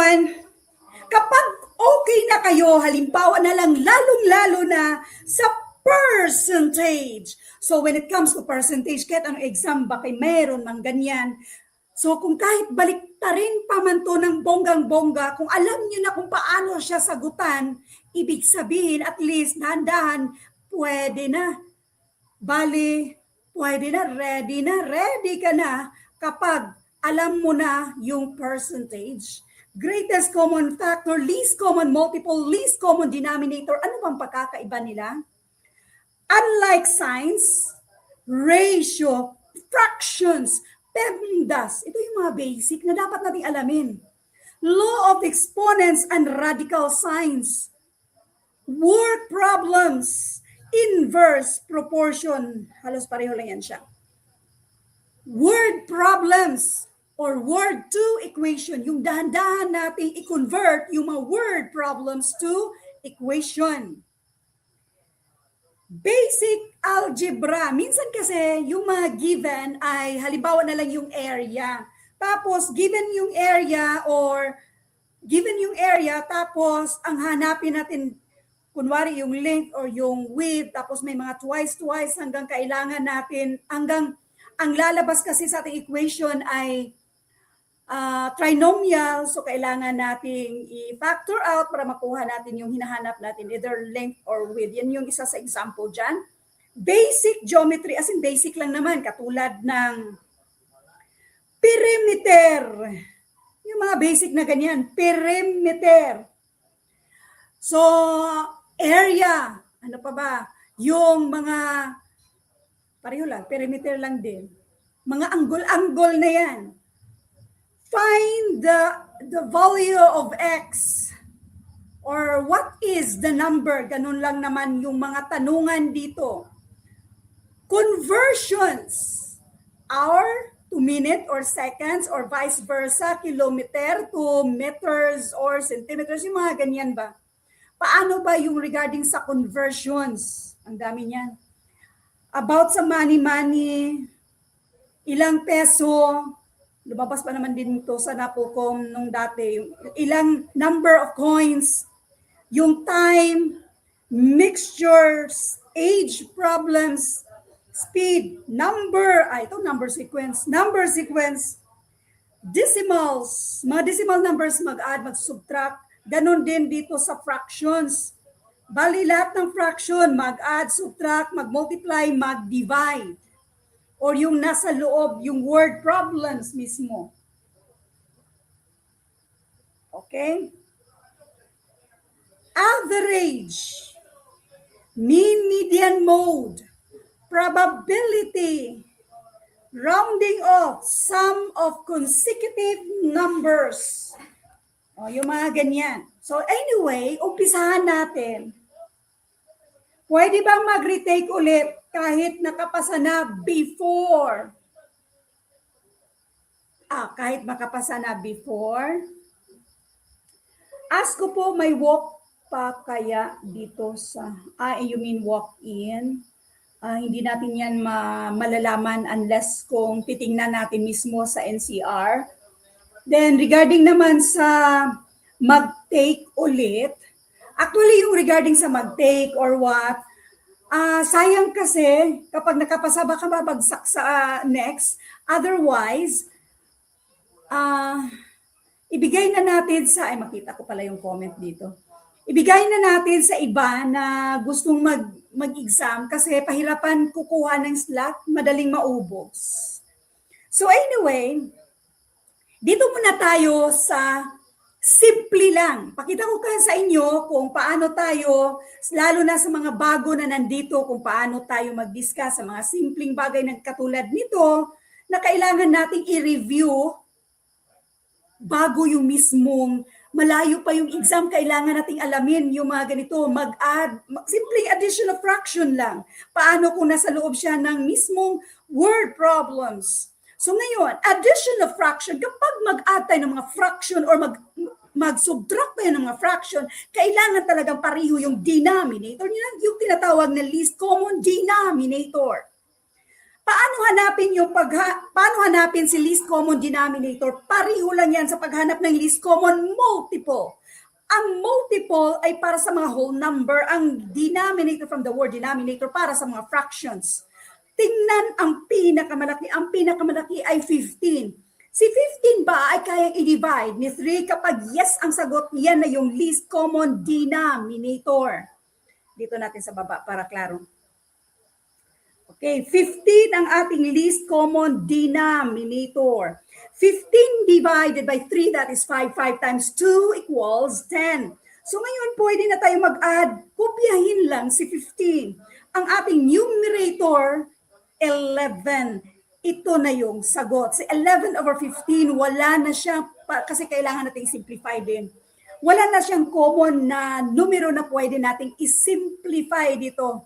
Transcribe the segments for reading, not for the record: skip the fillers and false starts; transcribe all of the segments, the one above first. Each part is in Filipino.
ngayon, kapag okay na kayo, halimbawa na lang lalong-lalo na sa percentage. So when it comes to percentage, kahit anong exam ba kay meron mang ganyan. So kung kahit baliktarin pa man to ng bonggang-bongga, kung alam niyo na kung paano siya sagutan, ibig sabihin at least dahan-dahan, pwede na. Bali, pwede na, ready ka na kapag alam mo na yung percentage. Greatest common factor, least common multiple, least common denominator. Ano bang pagkakaiba nila? Unlike signs, ratio, fractions, PEMDAS, ito yung mga basic na dapat nating alamin. Law of exponents and radical signs. Word problems, inverse proportion. Halos pareho lang yan siya. Word problems or word to equation. Yung dahan-dahan nating i-convert yung mga word problems to equation. Basic algebra. Minsan kasi yung mga given ay halimbawa na lang yung area. Tapos given yung area tapos ang hanapin natin kunwari yung length or yung width tapos may mga twice hanggang kailangan natin hanggang ang lalabas kasi sa ating equation ay trinomial, so kailangan nating i-factor out para makuha natin yung hinahanap natin, either length or width. Yan yung isa sa example dyan. Basic geometry, as in basic lang naman, katulad ng perimeter. Yung mga basic na ganyan, perimeter. So, area, ano pa ba? Yung mga, pareho lang, perimeter lang din. Mga angle na yan. Find the value of x or what is the number. Ganun lang naman yung mga tanungan dito. Conversions. Hour to minute or seconds or vice versa. Kilometer to meters or centimeters. Yung mga ganyan ba? Paano ba yung regarding sa conversions? Ang dami niyan. About sa money, ilang peso, lumabas pa naman din ito sa Napolcom nung dati, yung ilang number of coins, yung time, mixtures, age problems, speed, number sequence, decimals, mga decimal numbers mag-add, mag-subtract, ganun din dito sa fractions. Bali lahat ng fraction, mag-add, subtract, mag-multiply, mag-divide. Or yung nasa loob, yung word problems mismo. Okay? Average, mean, median, mode, probability, rounding off, sum of consecutive numbers. O, yung mga ganyan. So anyway, umpisahan natin. Pwede bang mag-retake ulit kahit nakapasa na before? Kahit makapasa na before? Ask ko po, may walk pa kaya dito sa, you mean walk-in? Hindi natin yan malalaman unless kung titingnan natin mismo sa NCR. Then regarding naman sa mag-take ulit, actually yung regarding sa mag-take or what, sayang kasi kapag nakapasa baka mabagsak sa next. Otherwise, ibigay na natin sa, makita ko pala yung comment dito. Ibigay na natin sa iba na gustong mag-exam kasi pahirapan kukuha ng slot, madaling maubos. So anyway, dito muna tayo sa simple lang. Pakita ko kasi sa inyo kung paano tayo, lalo na sa mga bago na nandito, kung paano tayo mag-discuss sa mga simpleng bagay na katulad nito na kailangan nating i-review bago yung mismong malayo pa yung exam, kailangan nating alamin yung mga ganito, mag-add, simpleng addition of fraction lang. Paano kung nasa loob siya ng mismong word problems? So ngayon, addition of fraction, kapag mag-add tayo ng mga fraction or mag-subtract tayo ng mga fraction, kailangan talagang pariho yung denominator, yung tinatawag na least common denominator. paano hanapin si least common denominator? Pareho lang yan sa paghanap ng least common multiple. Ang multiple ay para sa mga whole number, ang denominator from the word denominator para sa mga fractions. Tingnan ang pinakamalaki. Ang pinakamalaki ay 15. Si 15 ba ay kayang i-divide ni 3? Kapag yes ang sagot, yan na yung least common denominator. Dito natin sa baba para klaro. Okay, 15 ang ating least common denominator. 15 divided by 3, that is 5. 5 times 2 equals 10. So ngayon, pwede na tayo mag-add. Kopyahin lang si 15. Ang ating numerator, 11. Ito na yung sagot. Si 11 over 15, wala na siya, kasi kailangan natin simplify din. Wala na siyang common na numero na pwede nating isimplify dito.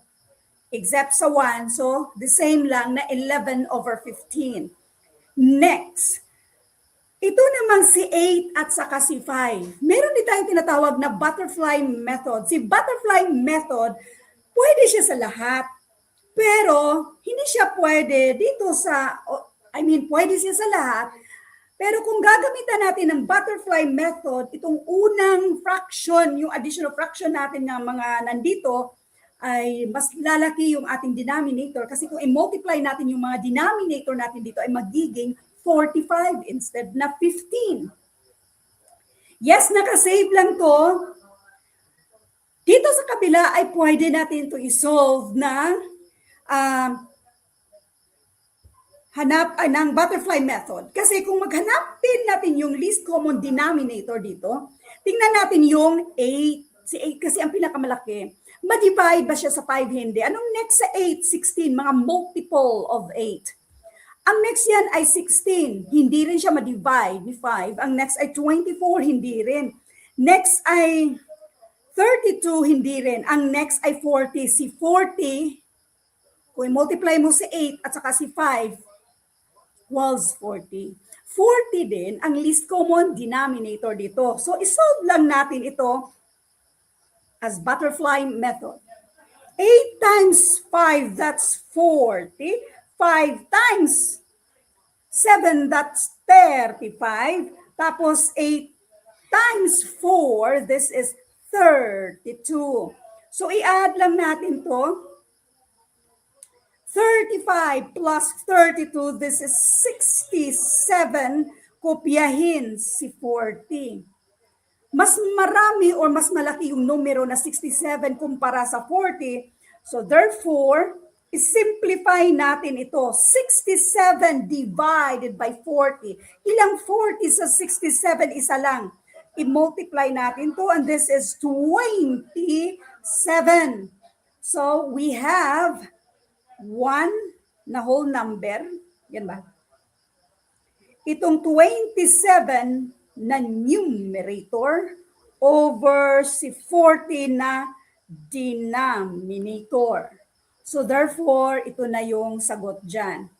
Except sa 1, so the same lang na 11 over 15. Next, ito namang si 8 at saka si 5. Meron din tayong tinatawag na butterfly method. Si butterfly method, pwede siya sa lahat. Pero hindi siya pwede dito pwede siya sa lahat. Pero kung gagamitan natin ng butterfly method, itong unang fraction, yung additional fraction natin ng mga nandito, ay mas lalaki yung ating denominator kasi kung i-multiply natin yung mga denominator natin dito ay magiging 45 instead na 15. Yes, nakasave lang to. Dito sa kabila ay pwede natin to i-solve ng ng butterfly method. Kasi kung maghanapin natin yung least common denominator dito, tingnan natin yung 8. Si 8 kasi ang pinakamalaki. Ma-divide ba siya sa 5? Hindi. Anong next sa 8? 16. Mga multiple of 8. Ang next yan ay 16. Hindi rin siya ma-divide ni 5. Ang next ay 24. Hindi rin. Next ay 32. Hindi rin. Ang next ay 40. Si 40, kung i-multiply mo si 8 at saka si 5, equals 40. 40 din ang least common denominator dito. So, isolve lang natin ito as butterfly method. 8 times 5, that's 40. 5 times 7, that's 35. Tapos 8 times 4, this is 32. So, i-add lang natin to. 35 plus 32, this is 67. Kopyahin si 40. Mas marami or mas malaki yung numero na 67 kumpara sa 40. So therefore, simplify natin ito. 67 divided by 40. Ilang 40 sa 67? Isa lang. I-multiply natin to and this is 27. So we have 1 na whole number. Yan ba? Itong 27 na numerator over si 40 na denominator. So therefore, ito na yung sagot dyan.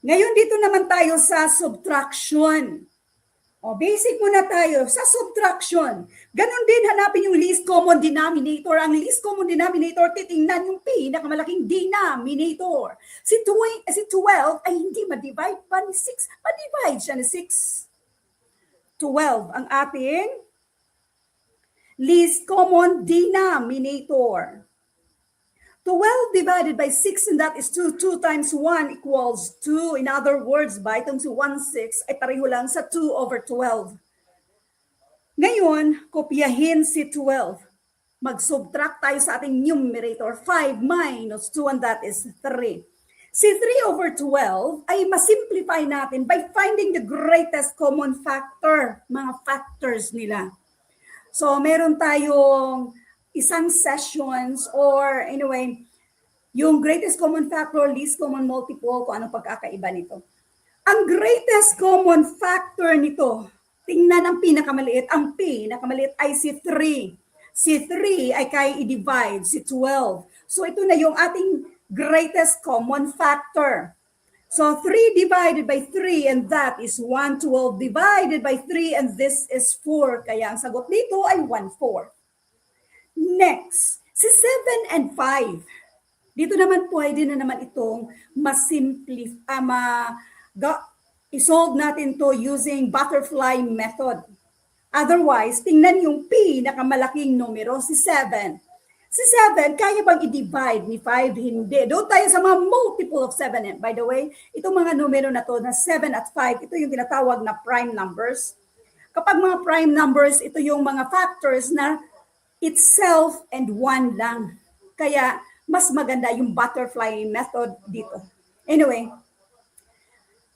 Ngayon dito naman tayo sa subtraction. O, basic muna tayo sa subtraction. Ganon din hanapin yung least common denominator. Ang least common denominator, titingnan yung pinakamalaking denominator. Si 12 ay hindi ma-divide pa ni 6. Ma-divide siya ni 6. 12 ang ating least common denominator. 12 divided by 6 and that is 2. 2 times 1 equals 2. In other words, ba, itong si 1/6 ay pareho lang sa 2 over 12. Ngayon, kopyahin si 12. Mag-subtract tayo sa ating numerator. 5 minus 2 and that is 3. Si 3 over 12 ay masimplify natin by finding the greatest common factor, mga factors nila. So, meron tayong isang sessions or anyway, yung greatest common factor, least common multiple, kung anong pagkakaiba nito. Ang greatest common factor nito, tingnan ang pinakamaliit. Ang pinakamaliit ay si 3. Si 3 ay kaya i-divide si 12. So ito na yung ating greatest common factor. So 3 divided by 3 and that is 1. 12 divided by 3 and this is 4. Kaya ang sagot dito ay 1/4. Next, si 7 and 5. Dito naman pwede na naman itong isolve natin to using butterfly method. Otherwise, tingnan yung pinakamalaking numero, si 7. Si 7, kaya bang i-divide ni 5? Hindi. Doon tayo sa mga multiple of 7. And by the way, itong mga numero na to na 7 at 5, ito yung tinatawag na prime numbers. Kapag mga prime numbers, ito yung mga factors na itself and 1 lang. Kaya, mas maganda yung butterfly method dito. Anyway,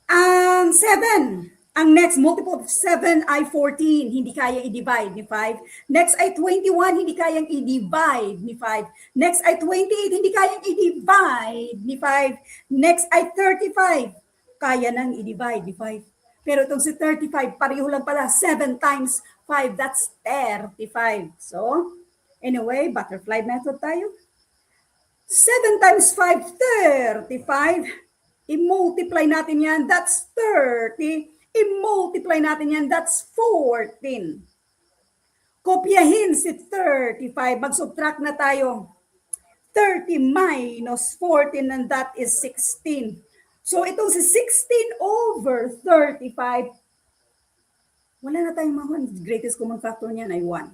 7. Ang next multiple of 7 ay 14. Hindi kayang i-divide ni 5. Next ay 21. Hindi kayang i-divide ni 5. Next ay 28. Hindi kayang i-divide ni 5. Next ay 35. Kaya nang i-divide ni 5. Pero itong si 35, pareho lang pala. 7 times 5, that's 35. So, anyway, butterfly method tayo. 7 times 5, 35. I-multiply natin yan, that's 30. I-multiply natin yan, that's 14. Kopyahin si 35. Mag-subtract na tayo. 30 minus 14 and that is 16. So itong si 16 over 35, wala na tayong mga greatest common factor niyan ay 1.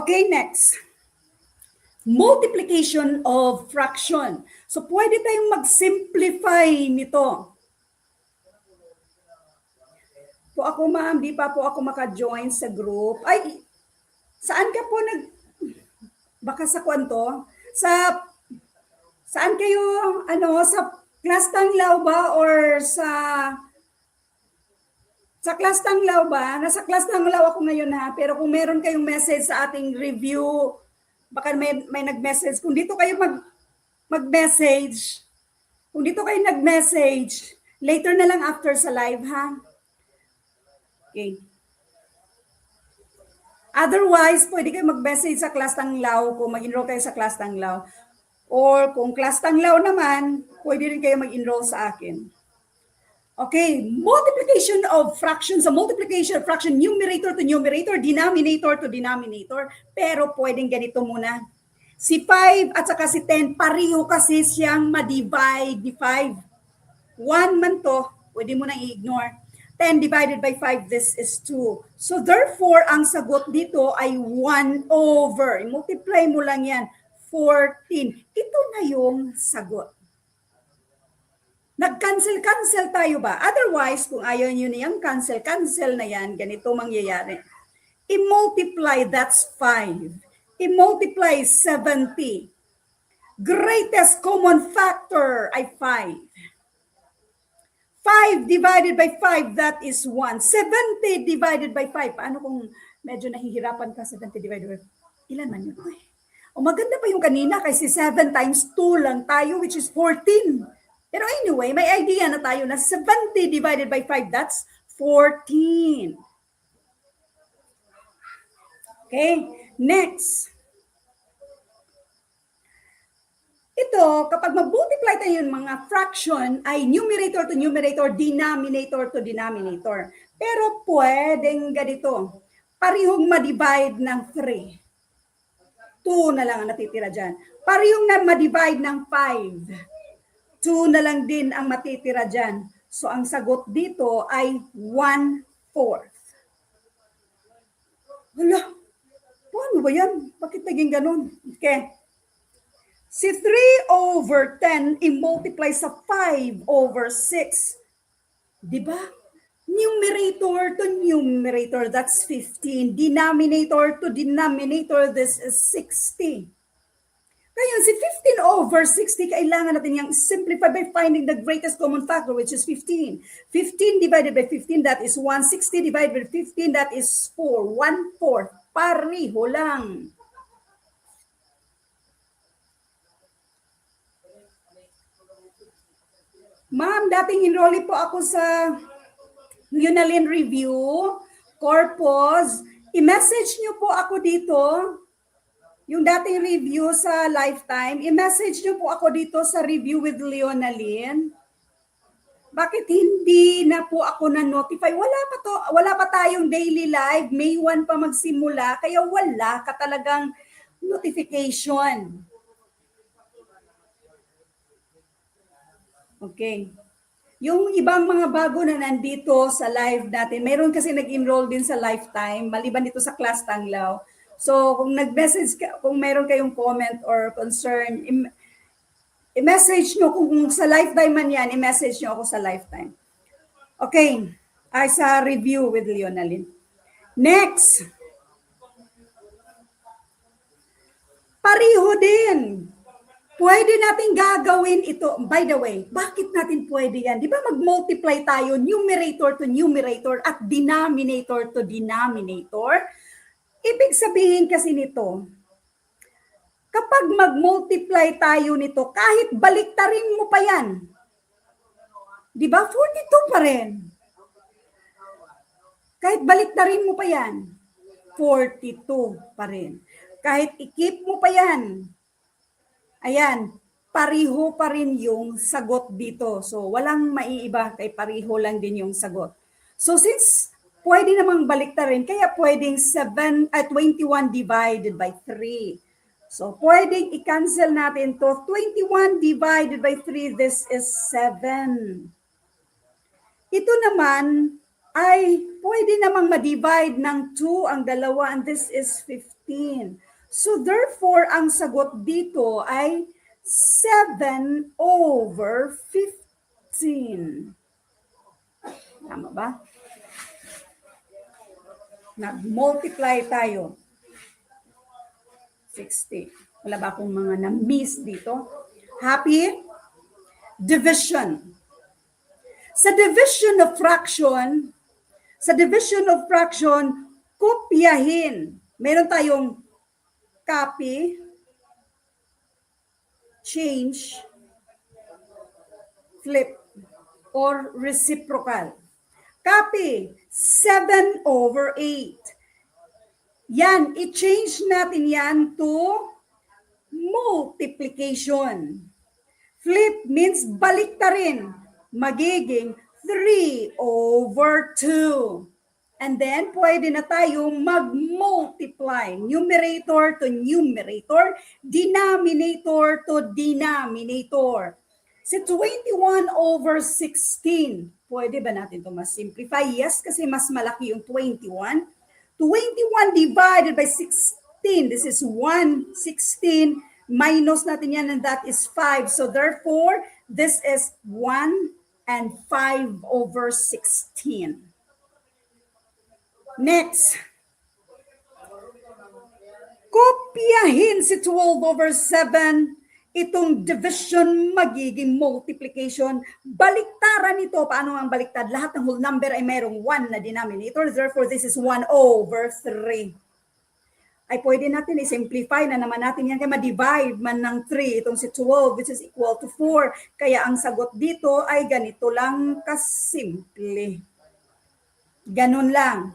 Okay, next. Multiplication of fraction. So pwede tayong mag-simplify nito. Po ako ma'am, di pa po ako maka-join sa group. Ay, saan ka po baka sa kwanto? Saan kayo, sa Class Tanglaw ba or sa Class Tanglaw ba? Nasa Class Tanglaw ako ngayon ha, pero kung meron kayong message sa ating review, baka may nag-message. Kung dito kayo mag-message, later na lang after sa live ha. Okay. Otherwise, pwede kayo mag-message sa Class Tanglaw kung mag-enroll kayo sa Class Tanglaw. Or kung Class Tanglaw naman, pwede rin kayo mag-enroll sa akin. Okay, multiplication of fractions. So multiplication of fraction, numerator to numerator, denominator to denominator. Pero pwedeng ganito muna. Si 5 at saka si 10, pareho kasi siyang ma-divide ni 5. 1 man to, pwede mo nang i-ignore. 10 divided by 5, this is 2. So therefore, ang sagot dito ay 1 over. I-multiply mo lang yan. 14. Ito na yung sagot. Nag-cancel tayo ba? Otherwise, kung ayaw nyo niyang cancel na yan, ganito mangyayari. I-multiply, that's 5. I-multiply 70. Greatest common factor ay 5. 5 divided by 5, that is 1. 70 divided by 5. Paano kung medyo nahihirapan ka, 70 divided by 5? Ilan man yun? O maganda pa yung kanina kasi 7 times 2 lang tayo, which is 14. Pero anyway, may idea na tayo na 70 divided by 5, that's 14. Okay, next. Ito, kapag mag-multiply tayo ng mga fraction, ay numerator to numerator, denominator to denominator. Pero pwedeng ganito, parihong ma-divide ng 3. 2 na lang ang natitira dyan. Parihong na ma-divide ng 5. 2 na lang din ang matitira dyan. So, ang sagot dito ay 1/4. Hala, paano ba yan? Bakit naging ganun? Okay. Si 3 over 10 i-multiply sa 5 over 6. Diba? Numerator to numerator, that's 15. Denominator to denominator, this is 60. Kaya si 15 over 60, kailangan natin yung simplify by finding the greatest common factor, which is 15. 15 divided by 15, that is 1. 60 divided by 15, that is 4. 1/4. Pareho lang. Ma'am, dating enrollee po ako sa Yunalin Review, Corpus. I-message nyo po ako dito, yung dating review sa Lifetime. I-message nyo po ako dito sa Review with Leonalyn. Bakit hindi na po ako na-notify? Wala pa tayong daily live. May 1 pa magsimula, kaya wala ka talagang notification. Okay. Yung ibang mga bago na nandito sa live natin, meron kasi nag-enroll din sa Lifetime, maliban dito sa Class Tanglaw. So, kung nag-message ka, kung meron kayong comment or concern, i-message nyo kung sa Lifetime man yan, i-message nyo ako sa Lifetime. Okay, ay sa review with Leonalyn. Next. Pariho din. Pwede natin gagawin ito. By the way, bakit natin pwede yan? Di ba mag-multiply tayo numerator to numerator at denominator to denominator? Ibig sabihin kasi nito, kapag mag-multiply tayo nito, kahit baliktarin mo pa yan, di ba? 42 pa rin. Kahit baliktarin mo pa yan, 42 pa rin. Kahit i-keep mo pa yan, ayan, pariho pa rin yung sagot dito. So, walang maiiba, kay pariho lang din yung sagot. So, since pwede namang baliktarin, kaya pwedeng 21 divided by 3. So, pwedeng i-cancel natin to. 21 divided by 3, this is 7. Ito naman ay pwede namang ma-divide ng 2 ang dalawa, and this is 15. So therefore, ang sagot dito ay 7 over 15. Tama ba? Nag-multiply tayo. 60. Wala ba akong mga na-miss dito? Happy? Division. Sa division of fraction, kopyahin. Meron tayong copy, change, flip, or reciprocal. Copy, 7 over 8. Yan, i-change natin yan to multiplication. Flip means baliktarin. Magiging 3 over 2. And then, pwede na tayong mag-multiply. Numerator to numerator, denominator to denominator. Si 21 over 16, pwede ba natin ito mas simplify? Yes, kasi mas malaki yung 21. 21 divided by 16, this is 1, 16, minus natin yan, and that is 5. So therefore, this is 1 and 5 over 16. Next, kopyahin si 12 over 7. Itong division magiging multiplication. Baliktaran ito. Paano ang baliktad? Lahat ng whole number ay mayroong 1 na denominator. Therefore, this is 1 over 3. Ay pwede natin i-simplify na naman natin yan. Kaya ma-divide man ng 3. Itong si 12, which is equal to 4. Kaya ang sagot dito ay ganito lang kasimple. Ganun lang.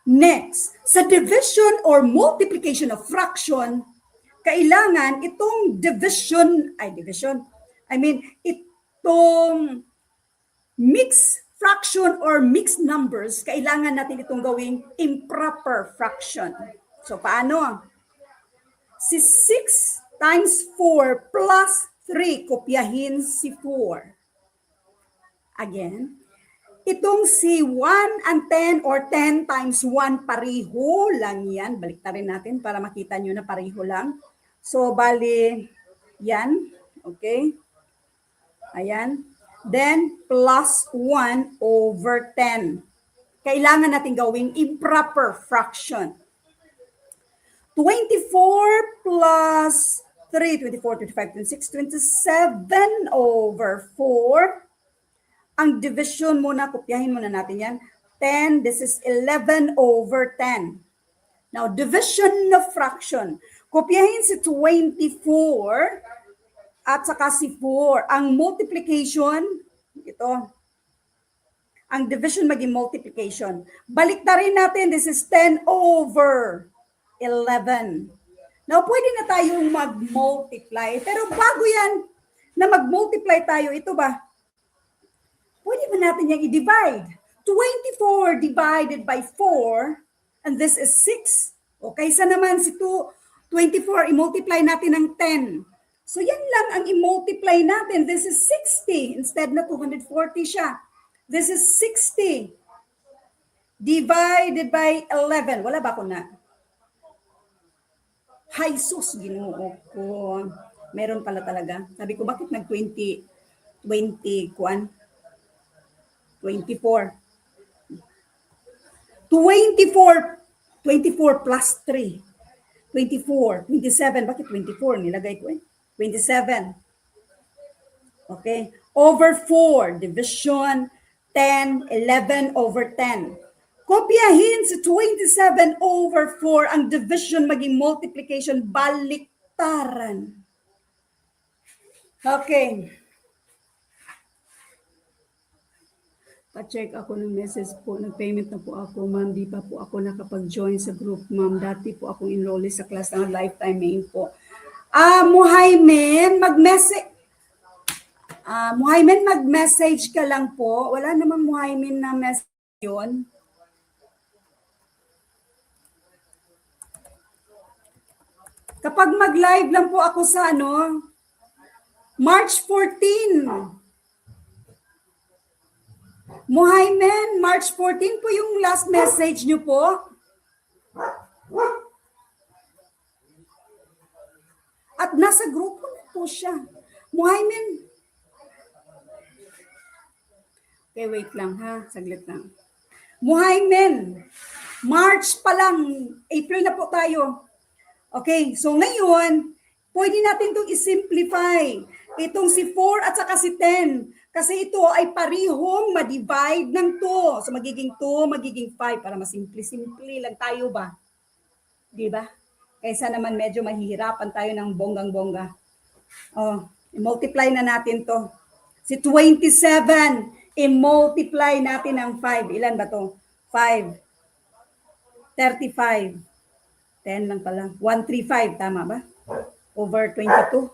Next, sa division or multiplication of fraction, kailangan itong itong mixed fraction or mixed numbers, kailangan natin itong gawing improper fraction. So, paano? Si 6 times 4 plus 3, kopyahin si 4. Again, itong si 1 and 10 or 10 times 1, pariho lang yan. Baliktarin natin para makita nyo na pariho lang. So, bali, yan. Okay. Ayan. Then, plus 1 over 10. Kailangan natin gawing improper fraction. 24 plus 3, 24, 25, 26, 27 over 4. Ang division muna, kopyahin muna natin yan. 10, this is 11 over 10. Now, division of fraction. Kopyahin si 24 at saka si 4. Ang multiplication, ito. Ang division maging multiplication. Baliktarin natin, this is 10 over 11. Now, pwede na tayong mag-multiply. Pero bago yan na mag-multiply tayo, ito ba? Pwede ba natin yung i-divide? 24 divided by 4, and this is 6. Okay, sa naman si 24, i-multiply natin ng 10. So yan lang ang i-multiply natin. This is 60 instead na 240 siya. This is 60 divided by 11. Wala ba ko na? Hay sus, Ginoo ko. Meron pala talaga. Sabi ko, bakit nag-20, 20, kuan? 24. 24 plus 3. 24, 27. Bakit 24? Nilagay ko 27. Okay. Over 4. Division 10, 11 over 10. Kopyahin sa 27 over 4 ang division maging multiplication baliktaran. Okay. Pa-check ako ng message po. Nag-payment na po ako, ma'am. Di pa po ako nakapag-join sa group, ma'am. Dati po akong enrollee sa class ng lifetime main po. Muhaymen, mag-message. Muhaymen, mag-message ka lang po. Wala namang Muhaymen na message yun. Kapag mag-live lang po ako sa March 14. Muhaymen, March 14 po yung last message nyo po. At nasa grupo na po siya. Muhaymen. Okay, wait lang ha. Saglit lang. Muhaymen, March pa lang. April na po tayo. Okay, so ngayon, pwede natin itong i-simplify. Itong si 4 at saka si 10. Kasi ito ay parihong ma-divide ng 2. So magiging 2, magiging 5 para masimple-simple lang tayo ba? Di ba? Kaysa naman medyo mahihirapan tayo ng bonggang-bongga. I-multiply na natin to. Si 27, i-multiply natin ng 5. Ilan ba to? 5. 35. 10 lang pala. 135, tama ba? Over 22.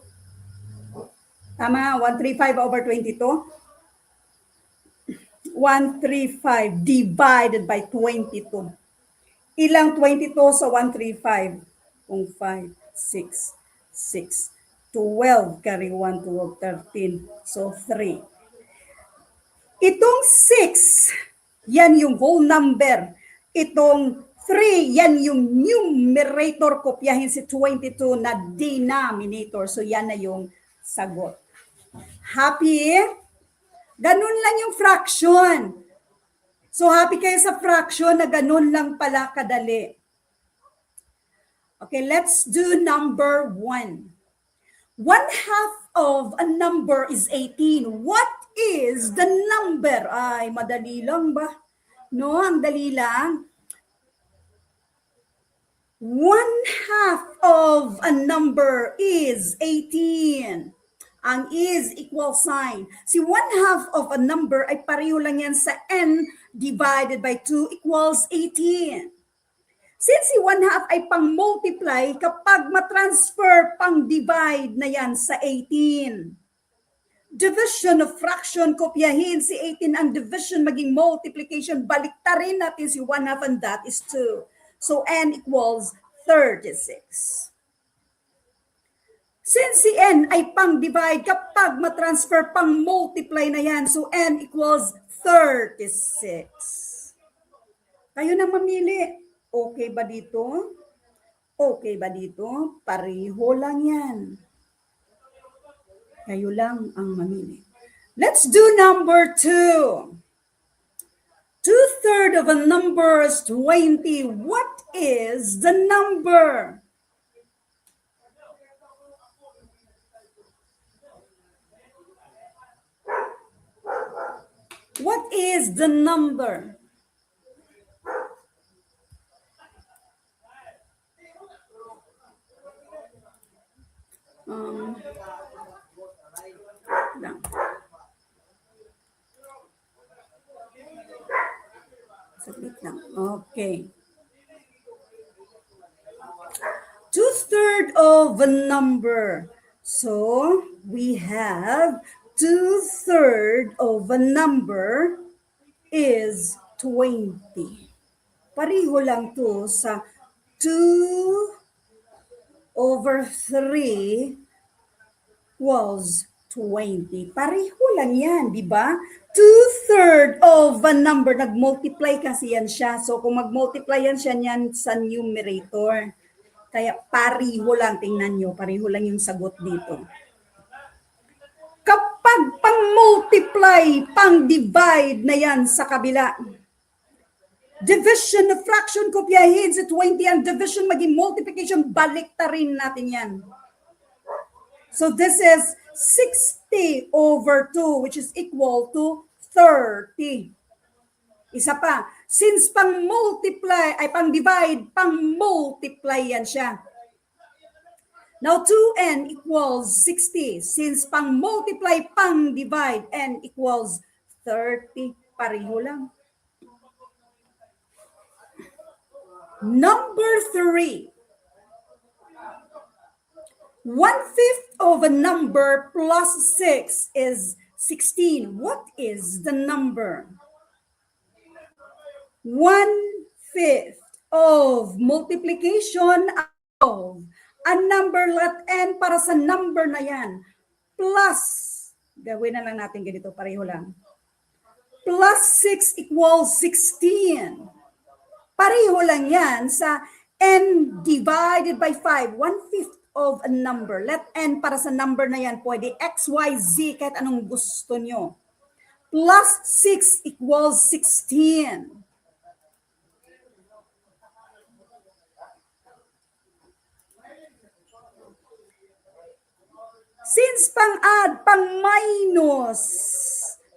Tama, 135 over 22. 135 divided by 22. Ilang 22 sa 135? Kung 5, 6, 6, 12, carry 1, 12, 13. So 3. Itong 6, yan yung whole number. Itong 3, yan yung numerator. Kopyahin si 22 na denominator. So yan na yung sagot. Happy? Ganun lang yung fraction. So happy kayo sa fraction na ganun lang pala kadali. Okay, let's do number 1. 1/2 of a number is 18. What is the number? Ay, madali lang ba? No, ang dali lang. 1/2 of a number is 18. Ang is equal sign. Si 1/2 of a number ay pareho lang yan sa n divided by 2 equals 18. Since si 1/2 ay pang-multiply, kapag matransfer, pang-divide na yan sa 18. Division of fraction, kopyahin si 18 ang division, maging multiplication, baliktarin natin si 1/2 and that is 2. So n equals 36. Since si n ay pang-divide, kapag matransfer, pang-multiply na yan. So n equals 36. Kayo na mamili. Okay ba dito? Okay ba dito? Pareho lang yan. Kayo lang ang mamili. Let's do number 2. 2/3 of a number is 20. What is the number? What is the number? Saglit lang. Okay. 2/3 of a number. So, we have 2/3 of a number is 20. Pareho lang to sa 2/3 equals 20. Pareho lang yan, di ba? 2/3 of a number, nag-multiply kasi yan siya. So kung mag-multiply yan siya niyan sa numerator. Kaya pareho lang, tingnan nyo, pareho lang yung sagot dito. Kapag pang-multiply, pang-divide na yan sa kabila, division na fraction, kopyahin sa 20, ang division maging multiplication, balik ta rin natin yan. So this is 60 over 2, which is equal to 30. Isa pa, since pang-multiply, ay pang-divide, pang-multiply yan siya. Now 2n equals 60. Since pang-multiply, pang-divide, n equals 30. Pareho lang. Number 3. 1/5 of a number plus 6 is 16. What is the number? 1/5 of multiplication of a number, let n para sa number na yan, plus, gawin na lang natin ganito, pareho lang, plus 6 equals 16. Pareho lang yan sa n divided by 5, 1/5 of a number. Let n para sa number na yan, pwede x, y, z, kahit anong gusto nyo. Plus 6 equals 16. Since pang-add, pang-minus,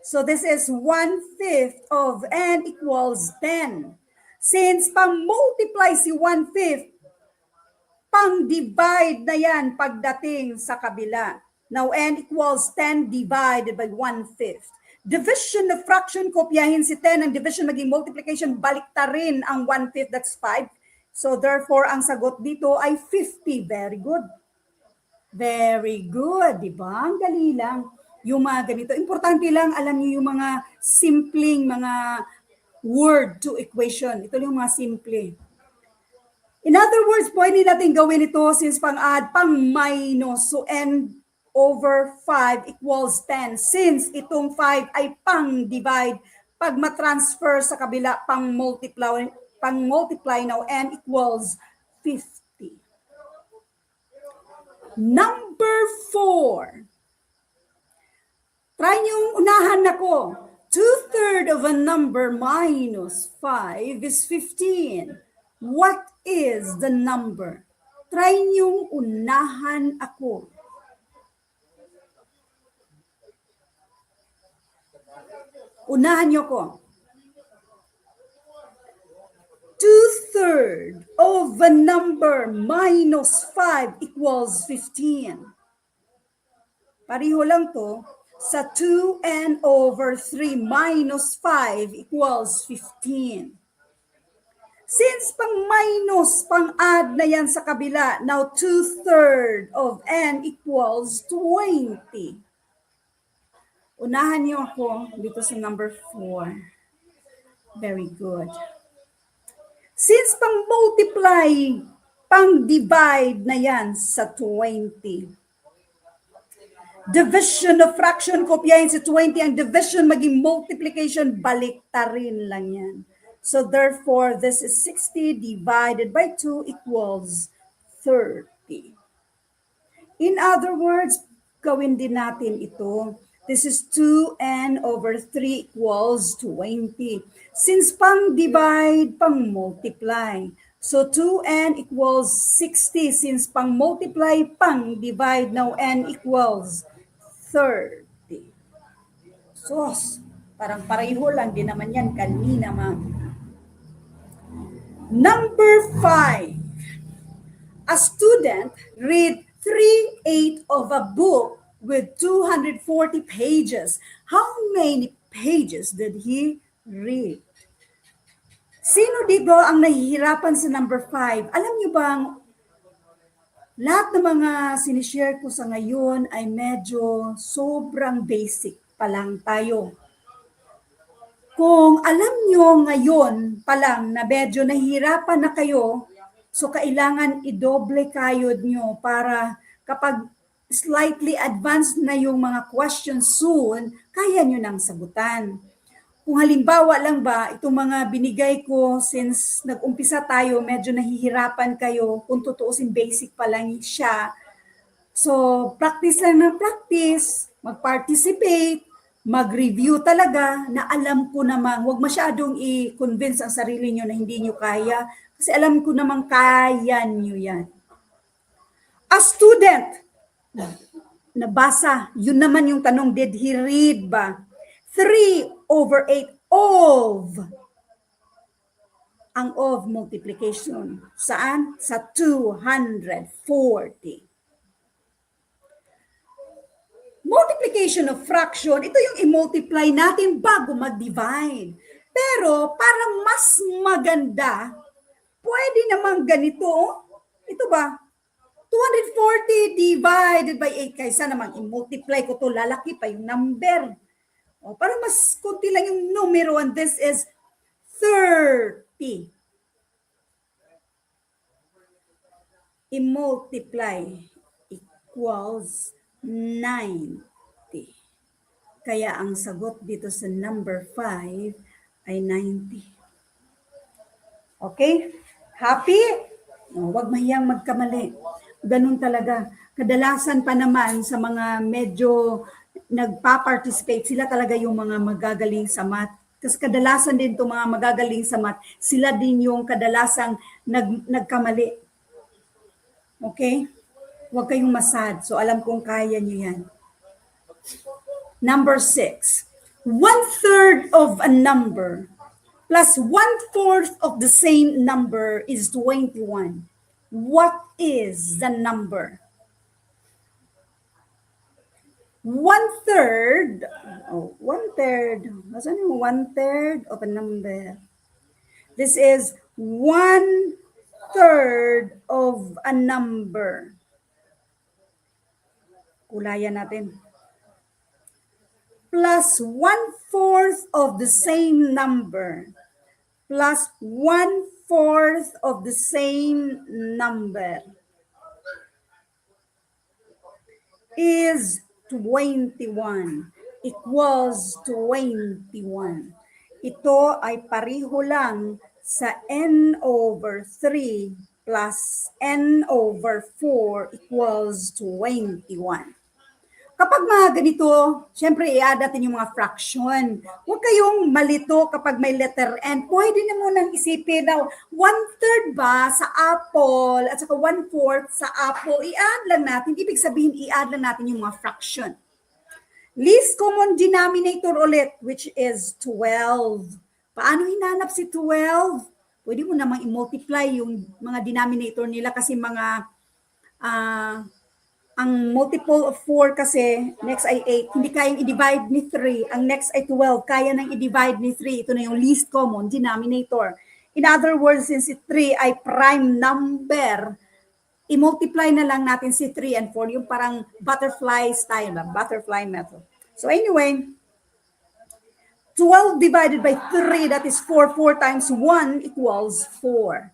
so this is 1/5 of n equals 10. Since pang-multiply si 1/5, pang-divide na yan pagdating sa kabila. Now, n equals 10 divided by 1/5. Division of fraction, kopyahin si 10. Ang division maging multiplication, balik ta rin ang 1/5, that's 5. So, therefore, ang sagot dito ay 50. Very good. Very good, di ba? Ang dali lang. Yung mga ganito. Importante lang, alam niyo yung mga simpleng mga word to equation. Ito yung mga simple. In other words, pwede natin gawin ito since pang-add, pang-minus. So, n over 5 equals 10. Since itong 5 ay pang-divide, pag matransfer sa kabila, pang-multiply now, n equals 50. Number 4. Try niyong unahan ako. 2/3 of a number minus 5 is 15. What is the number? Try niyong unahan ako. Unahan niyo ko. 2/3 of a number minus 5 equals 15. Pareho lang to. Sa 2n over 3 minus 5 equals 15. Since pang-minus, pang-add na yan sa kabila, now 2/3 of n equals 20. Unahan niyo ako dito sa number 4. Very good. Since pang-multiply, pang-divide na yan sa 20. Division of fraction, kopyahin sa 20. Ang division maging multiplication, balik ta rin lang yan. So therefore, this is 60 divided by 2 equals 30. In other words, gawin din natin ito. This is 2n over 3 equals 20. Since pang-divide, pang-multiply. So 2n equals 60. Since pang-multiply, pang-divide, now n equals 30. Sos, parang pareho lang din naman yan kanina, ma'am. Number 5. A student read 3/8 of a book with 240 pages. How many pages did he read? Sino dito ang nahihirapan sa number 5? Alam niyo bang lahat ng mga sinishare ko sa ngayon ay medyo sobrang basic pa lang tayo. Kung alam nyo ngayon pa lang na medyo nahihirapan na kayo, so kailangan i-double kayod nyo para kapag slightly advanced na yung mga questions soon, kaya nyo nang sagutan. Kung halimbawa lang ba, itong mga binigay ko, since nag-umpisa tayo, medyo nahihirapan kayo, kung tutuusin basic pa lang siya. So, practice lang ng practice, mag-participate, mag-review talaga na alam ko naman, huwag masyadong i-convince ang sarili nyo na hindi nyo kaya, kasi alam ko naman kaya nyo yan. A student, nabasa, yun naman yung tanong, did he read ba? 3/8 of. Ang of multiplication. Saan? Sa 240. Multiplication of fraction, ito yung i-multiply natin bago mag-divide. Pero para mas maganda, pwede naman ganito. Ito ba? 240 divided by 8. Kaysa naman i-multiply ko to, lalaki pa yung number. O, para mas kunti lang yung numero, and this is 30. I-multiply equals 90. Kaya ang sagot dito sa number 5 ay 90. Okay? Happy? O, huwag mahiyang magkamali. Ganun talaga. Kadalasan pa naman sa mga medyo nagpa-participate, sila talaga yung mga magagaling sa math. Kasi kadalasan din itong mga magagaling sa math, sila din yung kadalasang nagkamali. Okay? Huwag kayong masad. So alam kong kaya nyo yan. Number 6. 1/3 of a number plus 1/4 of the same number is 21. What is the number? 1/3. Oh, 1/3. Nasaan yung 1/3 of a number? This is 1/3 of a number. Kulayan natin. Plus 1/4 of the same number. Plus 1/4 of the same number is 21. Equals 21. Ito ay pariho lang sa n/3 plus n/4 equals 21. Kapag mga ganito, syempre i-add natin yung mga fraction. Huwag kayong malito kapag may letter N. Pwede na munang isipin na 1/3 ba sa apple at saka 1/4 sa apple. I-add lang natin. Ibig sabihin, i-add lang natin yung mga fraction. Least common denominator ulit, which is 12. Paano hinanap si 12? Pwede mo namang i-multiply yung mga denominator nila kasi mga ang multiple of 4 kasi, next ay 8, hindi kayang i-divide ni 3. Ang next ay 12, kaya nang i-divide ni 3. Ito na yung least common denominator. In other words, since si 3 ay prime number, i-multiply na lang natin si 3 and 4, yung parang butterfly style, butterfly method. So anyway, 12 divided by 3, that is 4. 4 times 1 equals 4.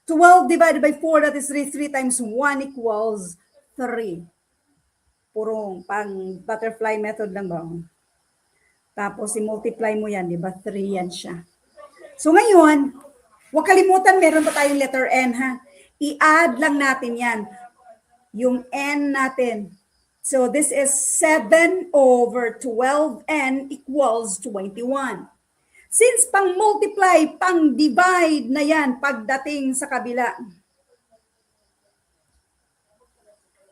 12 divided by 4, that is 3. 3 times 1 equals 3. Purong pang butterfly method lang ba? Tapos i-multiply mo yan, di ba? 3 yan siya. So ngayon, huwag kalimutan, meron pa tayong letter N ha. I-add lang natin yan. Yung N natin. So this is 7/12n equals 21. Since pang-multiply, pang-divide na yan pagdating sa kabila.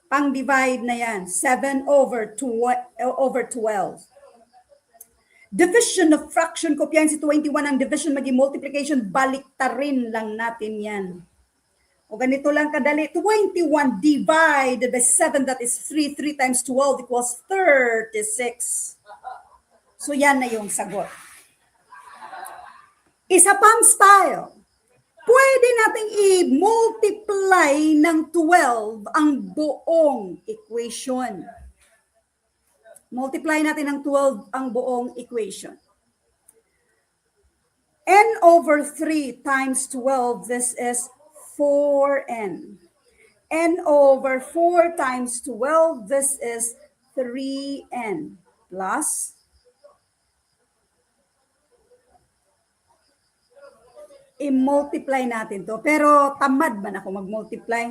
Pang-divide na yan, 7/12. Division of fraction, kopyahin si 21 ang division, maging multiplication, baliktarin lang natin yan. O ganito lang kadali, 21 divided by 7, that is 3. 3 times 12 equals 36. So yan na yung sagot. Isa pang style. Pwede nating i-multiply ng 12 ang buong equation. Multiply natin ng 12 ang buong equation. N/3 times 12, this is 4n. n over 4 times 12, this is 3n plus i-multiply natin to. Pero tamad man ako mag-multiply.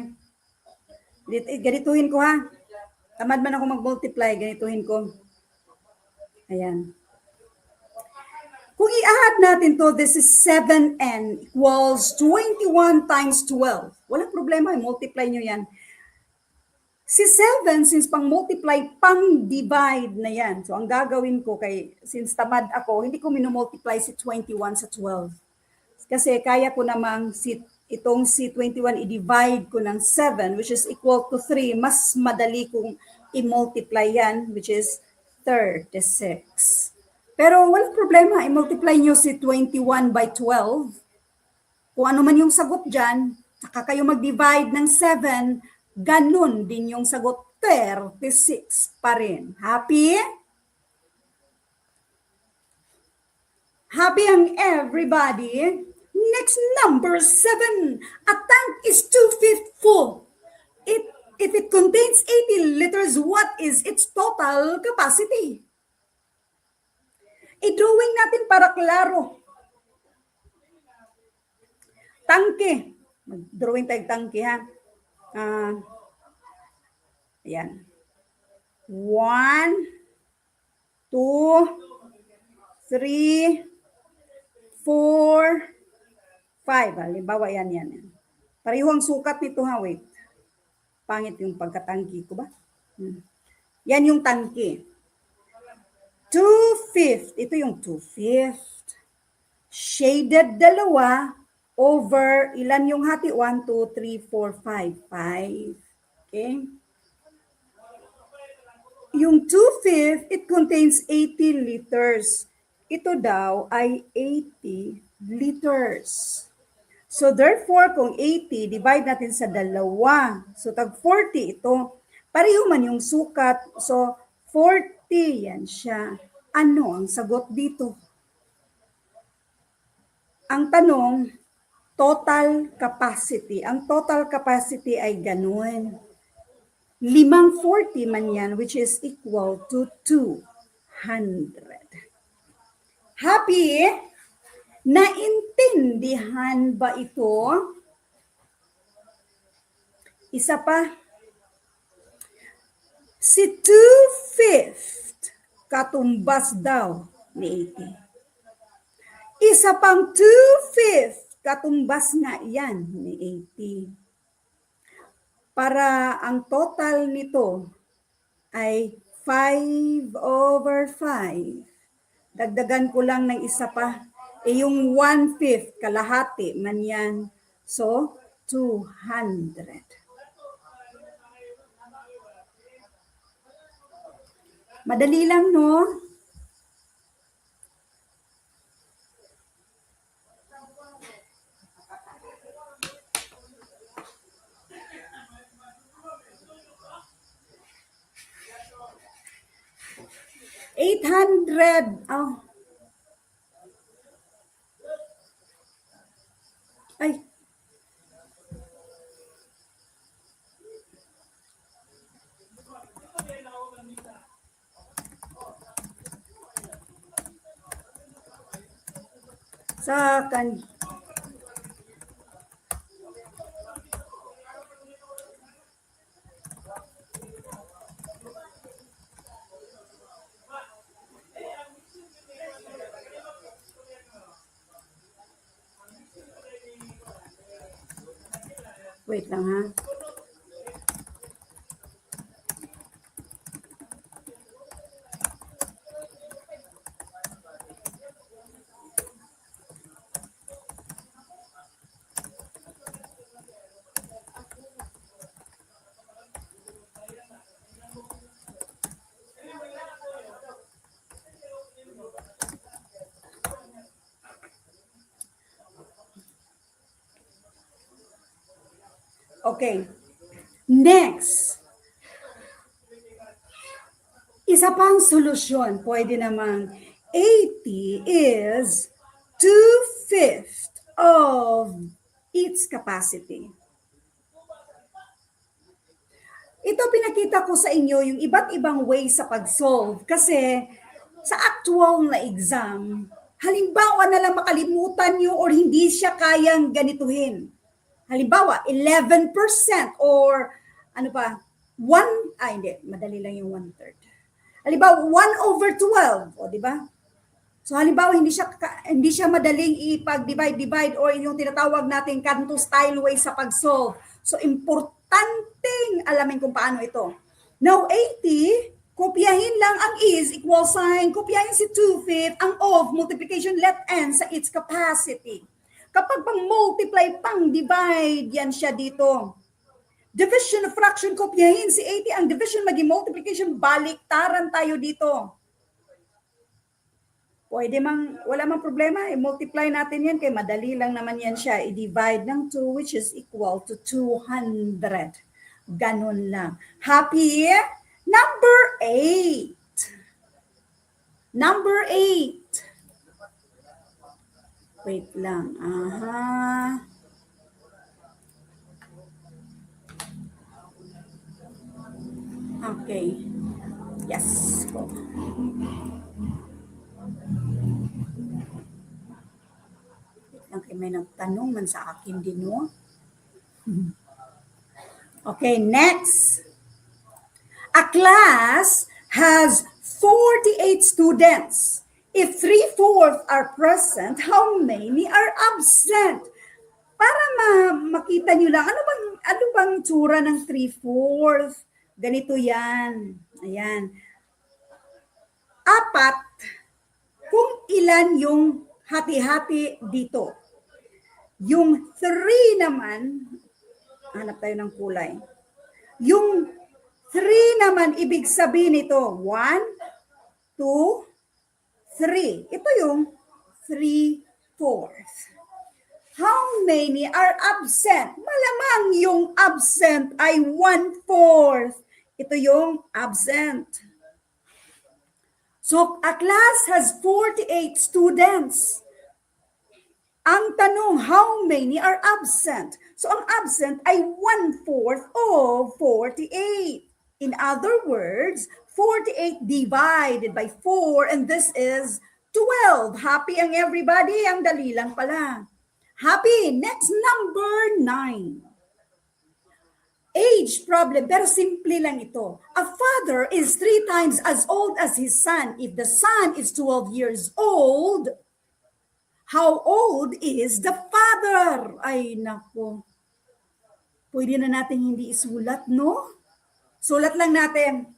Ganituhin ko ha. Tamad man ako mag-multiply, ganituhin ko. Ayan. Kung i-add natin to, this is 7n equals 21 times 12. Walang problema, multiply nyo yan. Si 7, since pang-multiply, pang-divide na yan. So, ang gagawin ko, since tamad ako, hindi ko minumultiply si 21 sa 12. Kasi kaya ko namang itong si 21 i-divide ko ng 7, which is equal to 3. Mas madali kong i-multiply yan, which is 36. Pero walang problema, i-multiply nyo si 21 by 12. Kung ano man yung sagot dyan, saka kayo mag-divide ng 7, ganun din yung sagot, 36 pa rin. Happy? Happy ang everybody? Next, number 7. A tank is 2/5 full. If it contains 80 liters, what is its total capacity? I-drawing natin para klaro. Tangke. Mag-drawing tayo tangke ha. Ayan. 1, 2, 3, 4, 5. Halimbawa yan. Pareho ang sukat nito ha. Wait. Pangit yung pagkatangki ko ba? Yan yung tangke. 2/5. Ito yung 2/5. Shaded dalawa over ilan yung hati? 1, 2, 3, 4, 5. 5. Okay? Yung 2/5, it contains 80 liters. Ito daw ay 80 liters. So therefore, kung 80, divide natin sa dalawa. So tag 40 ito. Pareho man yung sukat. So 40, yan siya. Ano ang sagot dito? Ang tanong, total capacity. Ang total capacity ay ganun. 540 man yan, which is equal to 200. Happy? Naintindihan ba ito? Isa pa. Si 2/5 katumbas daw ni 80. Isa pang 2/5 katumbas nga yan ni 80. Para ang total nito ay 5/5. Dagdagan ko lang ng isa pa. Yung 1/5, kalahati man yan. So, 200. Madali lang, no? $800. Oh. Ay. Sa kan Wait lang ha. Okay. Next. Isa pang solusyon, pwede namang 80 is 2/5 of its capacity. Ito pinakita ko sa inyo yung iba't ibang way sa pag-solve kasi sa actual na exam, halimbawa na lang makalimutan nyo or hindi siya kayang ganituhin. Halimbawa, 11% or ano pa, 1, hindi, madali lang yung 1/3. Halimbawa, 1/12, o di ba? So halimbawa, hindi siya madaling ipag-divide or yung tinatawag natin Canto style way sa pag-solve. So importanteng alamin kung paano ito. Now, 80, kopyahin lang ang is, equal sign, kopyahin si 2/5, ang of, multiplication, let n sa its capacity. Kapag pang-multiply, pang-divide, yan siya dito. Division of fraction, kopyahin si 80, ang division maging multiplication, baliktaran tayo dito. Pwede wala mang problema, i-multiply natin yan, kaya madali lang naman yan siya, i-divide ng 2, which is equal to 200. Ganun lang. Happy? Number 8. Number 8. Wait lang. Okay. Yes po. Okay, may nagtanong man sa akin din, no? Okay, next. A class has 48 students. If 3/4 are present, how many are absent? Para makita nyo lang, ano bang tsura ng 3/4? Ganito yan. Ayan. 4, kung ilan yung hati-hati dito. Yung 3 naman, hanap tayo ng kulay. Yung 3 naman, ibig sabihin ito, 1, 2, 3. Ito yung 3/4. How many are absent? Malamang yung absent ay 1/4. Ito yung absent. So, a class has 48 students. Ang tanong, how many are absent? So, ang absent ay 1/4 of 48. In other words, 48 divided by 4, and this is 12. Happy ang everybody? Ang dali lang pala. Happy. Next, number 9. Age problem, pero simple lang ito. A father is 3 times as old as his son. If the son is 12 years old, how old is the father? Ay, nako. Pwede na natin hindi isulat, no? Sulat lang natin.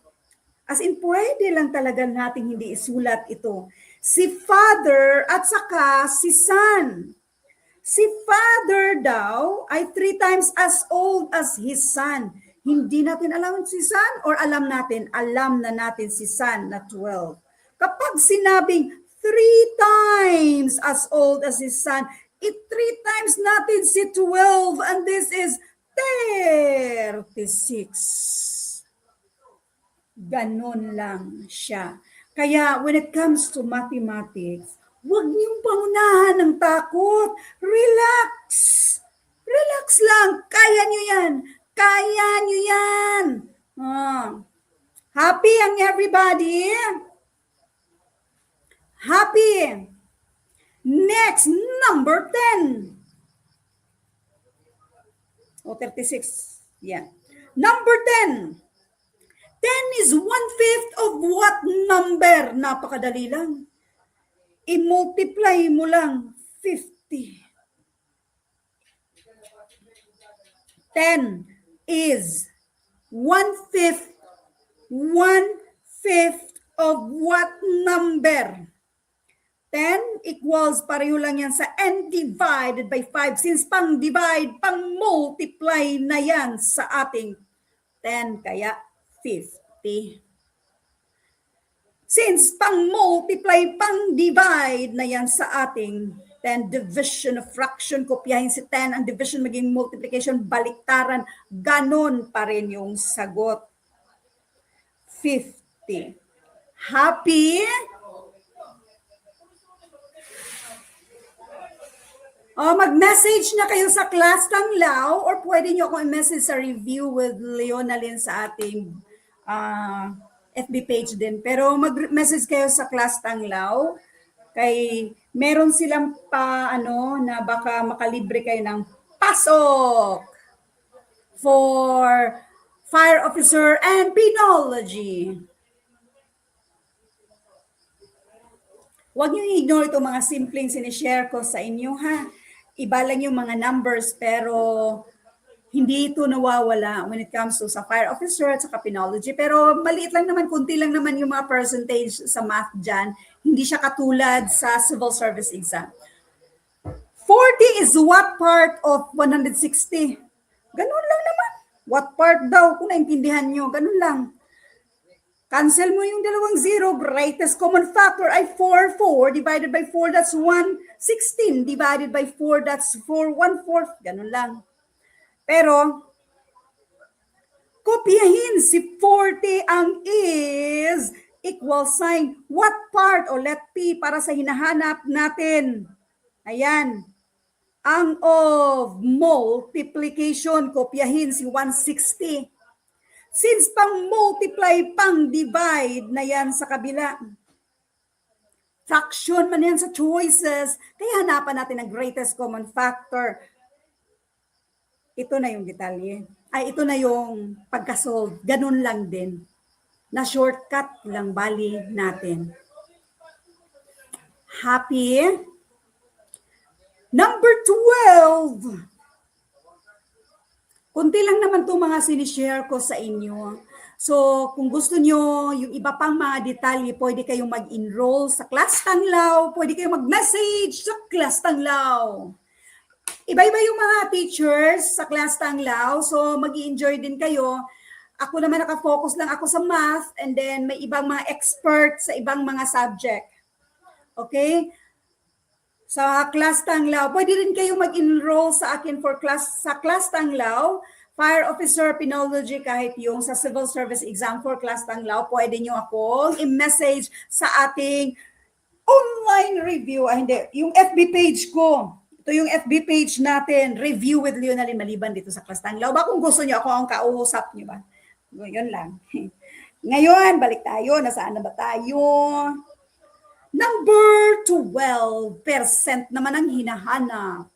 As in, pwede lang talaga natin hindi isulat ito. Si father at saka si son. Si father daw ay 3 times as old as his son. Hindi natin alam si son or alam na natin si son na 12. Kapag sinabing 3 times as old as his son, 3 times natin si 12 and this is 36. Ganon lang siya. Kaya when it comes to mathematics, huwag niyong pangunahan ng takot. Relax. Relax lang. Kaya niyo yan. Kaya niyo yan. Happy ang everybody? Happy. Next, number 10. 36. Yeah. Number 10. 10 is 1/5 of what number? Napakadali lang. I-multiply mo lang 50. 10 is 1/5 of what number? 10 equals, pareho lang yan sa n divided by 5. Since pang-divide, pang-multiply na yan sa ating 10, kaya 50. Since pang-multiply, pang-divide na yan sa ating 10, division of fraction, kopyahin si 10, ang division maging multiplication, baliktaran, ganon pa rin yung sagot. 50. Happy? Mag-message na kayo sa Class Tanglaw or pwede nyo akong i-message sa Review with Leonalyn sa ating FB page din. Pero mag-message kayo sa Class Tanglaw kay meron silang na baka makalibre kayo ng pasok for Fire Officer and Penology. Huwag niyo i-ignore itong mga simpleng sinishare ko sa inyo, ha? Iba lang yung mga numbers, pero hindi ito nawawala when it comes to sa Fire Officer at sa Penology. Pero maliit lang naman, kunti lang naman yung mga percentage sa math dyan. Hindi siya katulad sa Civil Service exam. 40 is what part of 160? Ganun lang naman. What part daw, kung naintindihan nyo, ganun lang. Cancel mo yung dalawang zero. Greatest common factor ay 4. 4 divided by 4, that's 1. 16 divided by 4, that's 4. 1/4. Ganun lang. Pero, kopyahin si 40 ang is equal sign. What part o let P para sa hinahanap natin? Ayan. Ang of multiplication, kopyahin si 160. Since pang-multiply, pang-divide na yan sa kabila. Fraction man yan sa choices. Kaya hanapan natin ang greatest common factor. Ito na yung detalye. Ito na yung pagkasolve. Ganun lang din. Na shortcut lang bali natin. Happy? Number 12. Kunti lang naman itong mga sinishare ko sa inyo. So, kung gusto nyo yung iba pang mga detalye, pwede kayong mag-enroll sa Class Tanglaw, pwede kayong mag-message sa Class Tanglaw. Iba-iba yung mga teachers sa Class Tanglaw, so mag-i-enjoy din kayo. Ako naman nakafocus lang ako sa math, and then may ibang mga expert sa ibang mga subject. Okay? Sa Class Tanglaw, pwede rin kayo mag-enroll sa akin sa Class Tanglaw, Fire Officer Penology, kahit yung sa Civil Service Exam for Class Tanglaw, pwede nyo akong i-message sa ating online review. Yung FB page ko. Ito yung FB page natin, Review with Leonalyn, maliban dito sa Class Tanglaw. Ba kung gusto nyo ako ang kauusap nyo ba? Yun lang. Ngayon, balik tayo. Nasaan na ba tayo? Number 12% naman ang hinahanap.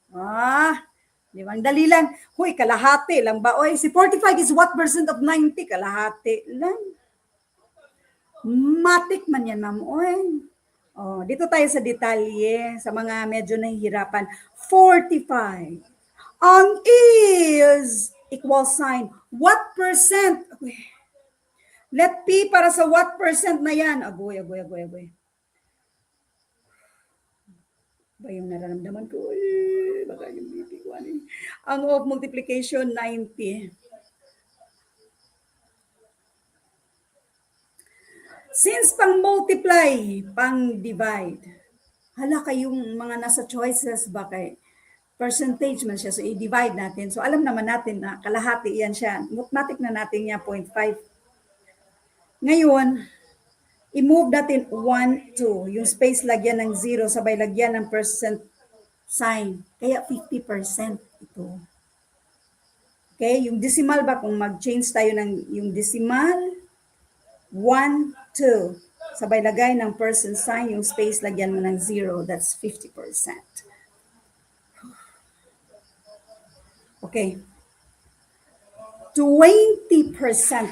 Di ba? Ang dali lang. Huy, kalahati lang ba? Oy, si 45 is what percent of 90? Kalahati lang. Matik man yan, ma'am. Oy. Dito tayo sa detalye, sa mga medyo nahihirapan. 45. Ang is equal sign. What percent? Let P para sa what percent na yan. Agoy. Ba yung nararamdaman ko? Baka yung BP ko. Ang of multiplication, 90. Since pang-multiply, pang-divide, hala kayong mga nasa choices, baka percentage man siya. So, i-divide natin. So, alam naman natin na kalahati yan siya. Mathematic na natin niya, 0.5. Ngayon, i-move natin 1, 2. Yung space lagyan ng 0, sabay lagyan ng percent sign. Kaya 50% ito. Okay, yung decimal ba, kung mag-change tayo ng yung decimal, 1, 2. Sabay lagay ng percent sign, yung space lagyan mo ng 0, that's 50%. Okay. 20%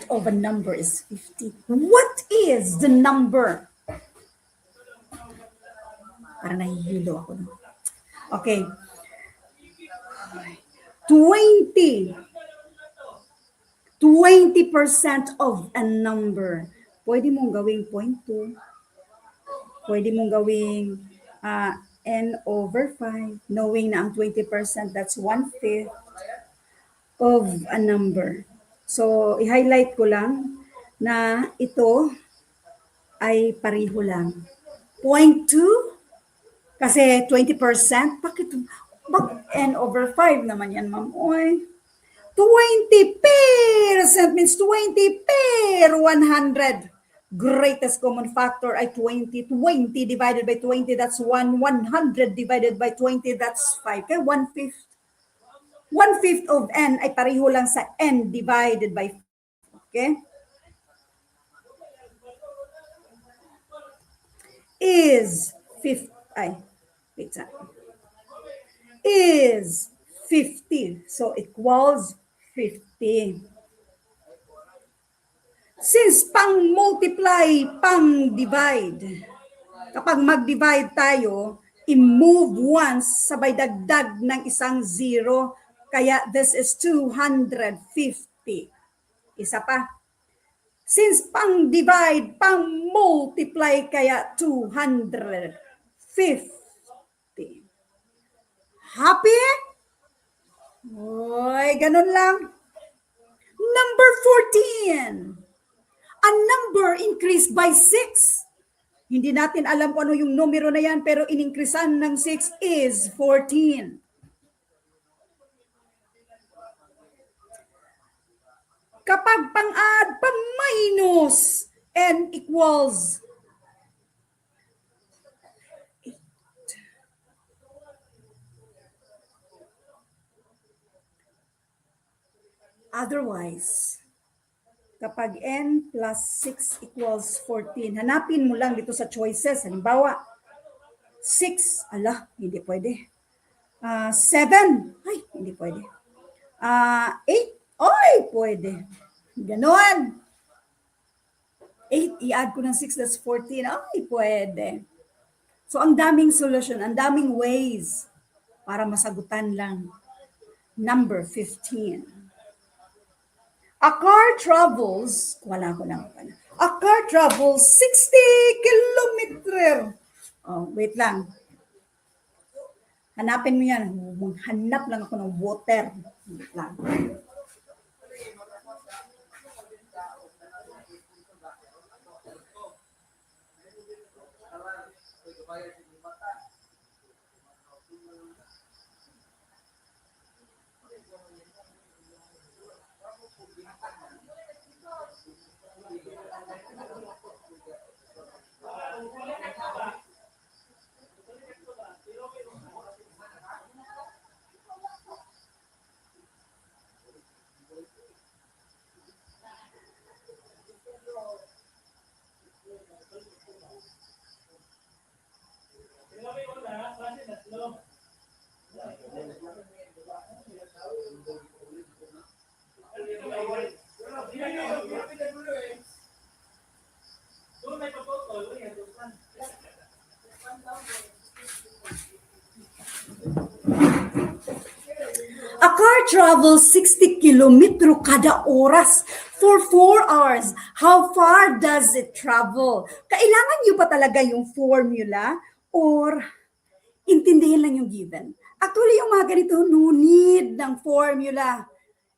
of a number is 50. What is the number? Para nahihilo ako. Okay. 20% of a number. Pwede mong gawing 0.2. Pwede mong gawing n over 5. Knowing na ang 20%, that's 1/5 of a number. So, i-highlight ko lang na ito ay pariho lang. 0.2, kasi 20%, bakit n over 5 naman yan, ma'am? Oy, 20% means 20 per 100. greatest common factor ay 20. 20 divided by 20, that's 1. 100 divided by 20, that's 5. Kaya 1/5. 1/5 of n ay pareho lang sa n divided by 5. Okay? Is 50. Ay, wait a is 50. So equals 50. Since pang-multiply, pang-divide, kapag mag-divide tayo, i-move once sabay dagdag ng isang zero. Kaya this is 250. Isa pa. Since pang-divide, pang-multiply, kaya 250. Happy? Oy, ganun lang. Number 14. A number increased by 6. Hindi natin alam kung ano yung numero na yan, pero in-increasean ng 6 is 14. Kapag pang-add, pang-minus, n equals 8. Otherwise, kapag n plus 6 equals 14, hanapin mo lang dito sa choices. Halimbawa, 6, hindi pwede. 7, ay, hindi pwede. 8, ay, pwede. Ganon. 8, i-add ko ng 6, that's 14. Ay, pwede. So, ang daming solution, ang daming ways para masagutan lang. Number 15. A car travels, a car travels 60 kilometer. Oh, wait lang. Hanapin mo yan. Hanap lang ako ng water. Wait lang. A car travels 60 kilometro kada oras for 4 hours. How far does it travel? Kailangan nyo ba talaga yung formula or intindihin lang yung given? Actually, yung mga ganito, no need ng formula.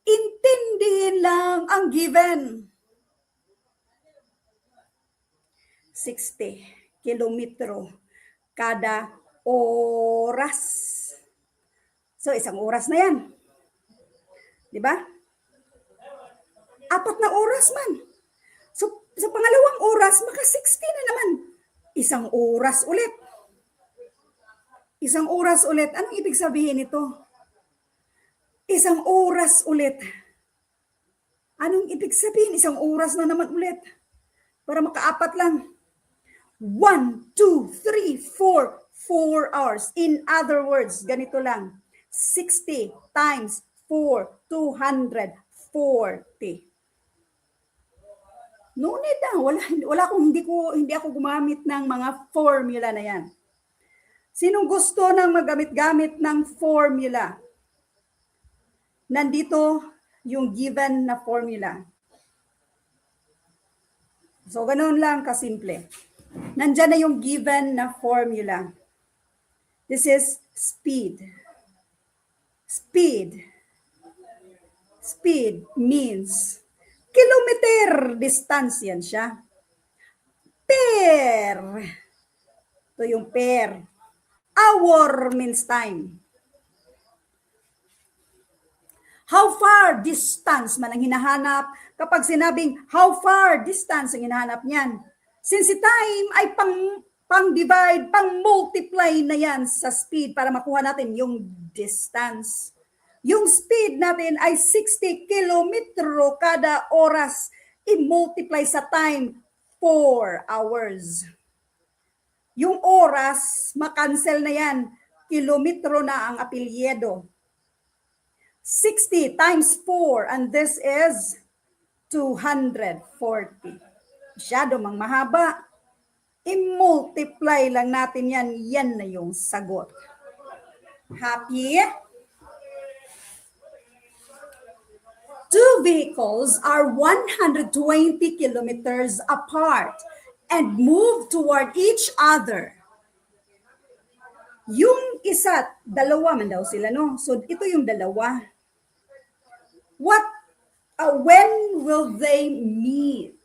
Intindihin lang ang given. 60 kilometro kada oras. So, isang oras na yan. Di ba? 4 na oras man. So, sa pangalawang oras, maka 60 na naman. Isang oras ulit. Isang oras ulit. Anong ibig sabihin nito? Isang oras ulit. Anong ibig sabihin? Isang oras na naman ulit. Para maka-4 lang. 1, 2, 3, 4. 4 hours. In other words, ganito lang. 60 times 4, 240. No need na. Wala akong, hindi ako gumamit ng mga formula na yan. Sinong gusto ng magamit-gamit ng formula? Nandito yung given na formula. So, ganun lang kasimple. Nandyan na yung given na formula. This is speed. Speed means kilometer distance yan siya. Per. Ito yung per. Hour means time. How far distance man ang hinahanap. Kapag sinabing how far distance ang hinahanap niyan. Since si time ay pang-divide, pang-multiply na yan sa speed para makuha natin yung distance. Yung speed natin ay 60 kilometro kada oras. I-multiply sa time, 4 hours. Yung oras, makancel na yan. Kilometro na ang apelyido. 60 times 4, and this is 240. Masyado mang mahaba. I-multiply lang natin yan. Yan na yung sagot. Happy? Two vehicles are 120 kilometers apart and move toward each other. Yung isa, dalawa man daw sila, no? So, ito yung dalawa. When will they meet?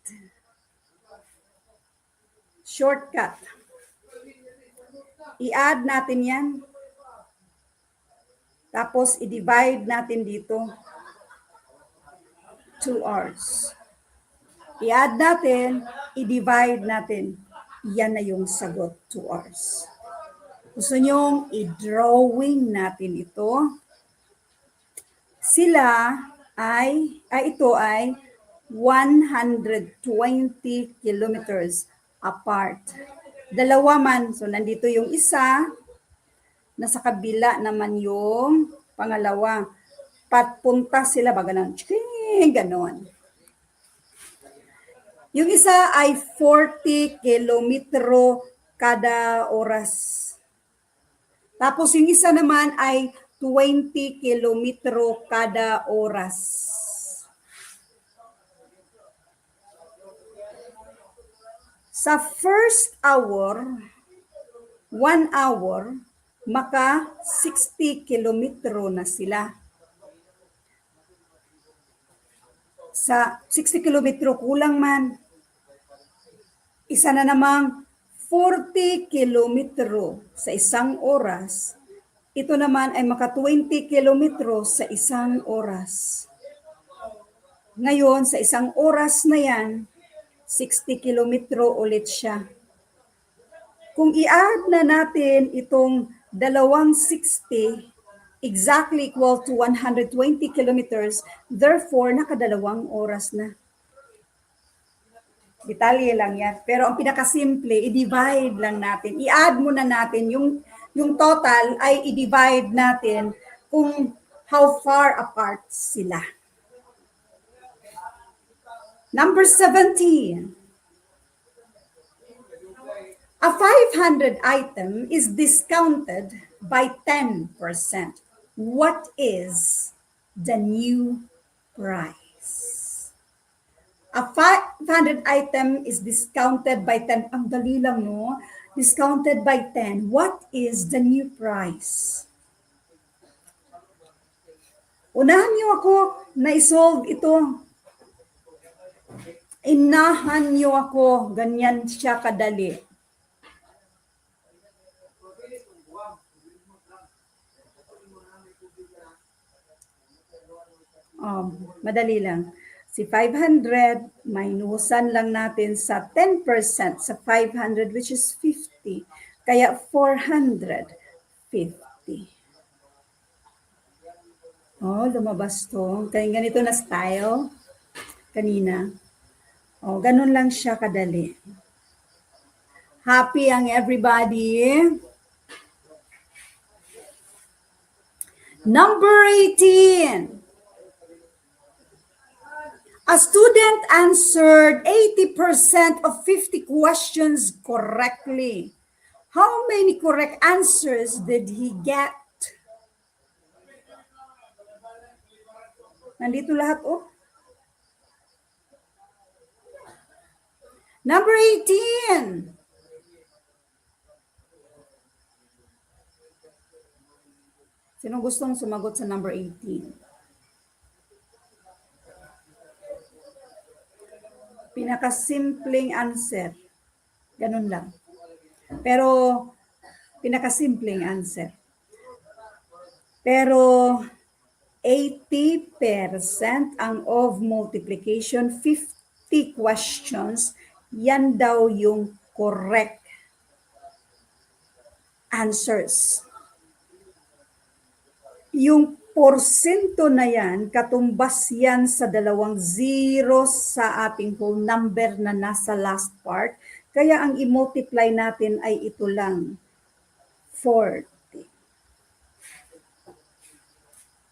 Shortcut. I-add natin yan. Tapos, i-divide natin dito. 2 hours. I-add natin, i-divide natin. Yan na yung sagot, 2 hours. Gusto nyong i-drawing natin ito. Ito ay 120 kilometers apart. Dalawa man, so nandito yung isa, nasa kabila naman yung pangalawa. Patpunta sila ba ganon? Ganon. Yung isa ay 40 kilometro kada oras. Tapos yung isa naman ay 20 kilometro kada oras. Sa first hour, 1 hour, maka 60 kilometro na sila. Sa 60 kilometro kulang man. Isa na namang 40 kilometro sa isang oras. Ito naman ay maka 20 kilometro sa isang oras. Ngayon, sa isang oras na yan, 60 kilometro ulit siya. Kung i-add na natin itong dalawang 60, exactly equal to 120 kilometers, therefore, nakadalawang oras na. Detalye lang yan. Pero ang pinakasimple, i-divide lang natin. I-add muna natin yung total ay i-divide natin kung how far apart sila. Number 17. A 500 item is discounted by 10%. What is the new price? A 500 item is discounted by 10. Ang dali lang, no? Discounted by 10. What is the new price? Unahan niyo ako na isolve ito. Inahan niyo ako. Ganyan siya kadali. Madali lang. Si 500, minusan lang natin sa 10% sa 500, which is 50. Kaya 450. Lumabas to. Kaya ganito na style kanina. Ganun lang siya kadali. Happy ang everybody. Number 18. A student answered 80% of 50 questions correctly. How many correct answers did he get? Nandito lahat, Number 18. Sino gustong sumagot sa number 18? Pinakasimpleng answer. Ganun lang. Pero, pinakasimpleng answer. Pero, 80% ang of multiplication, 50 questions, yan daw yung correct answers. Yung porsento na yan, katumbas yan sa 2 zeros sa ating whole number na nasa last part. Kaya ang i-multiply natin ay ito lang, 40.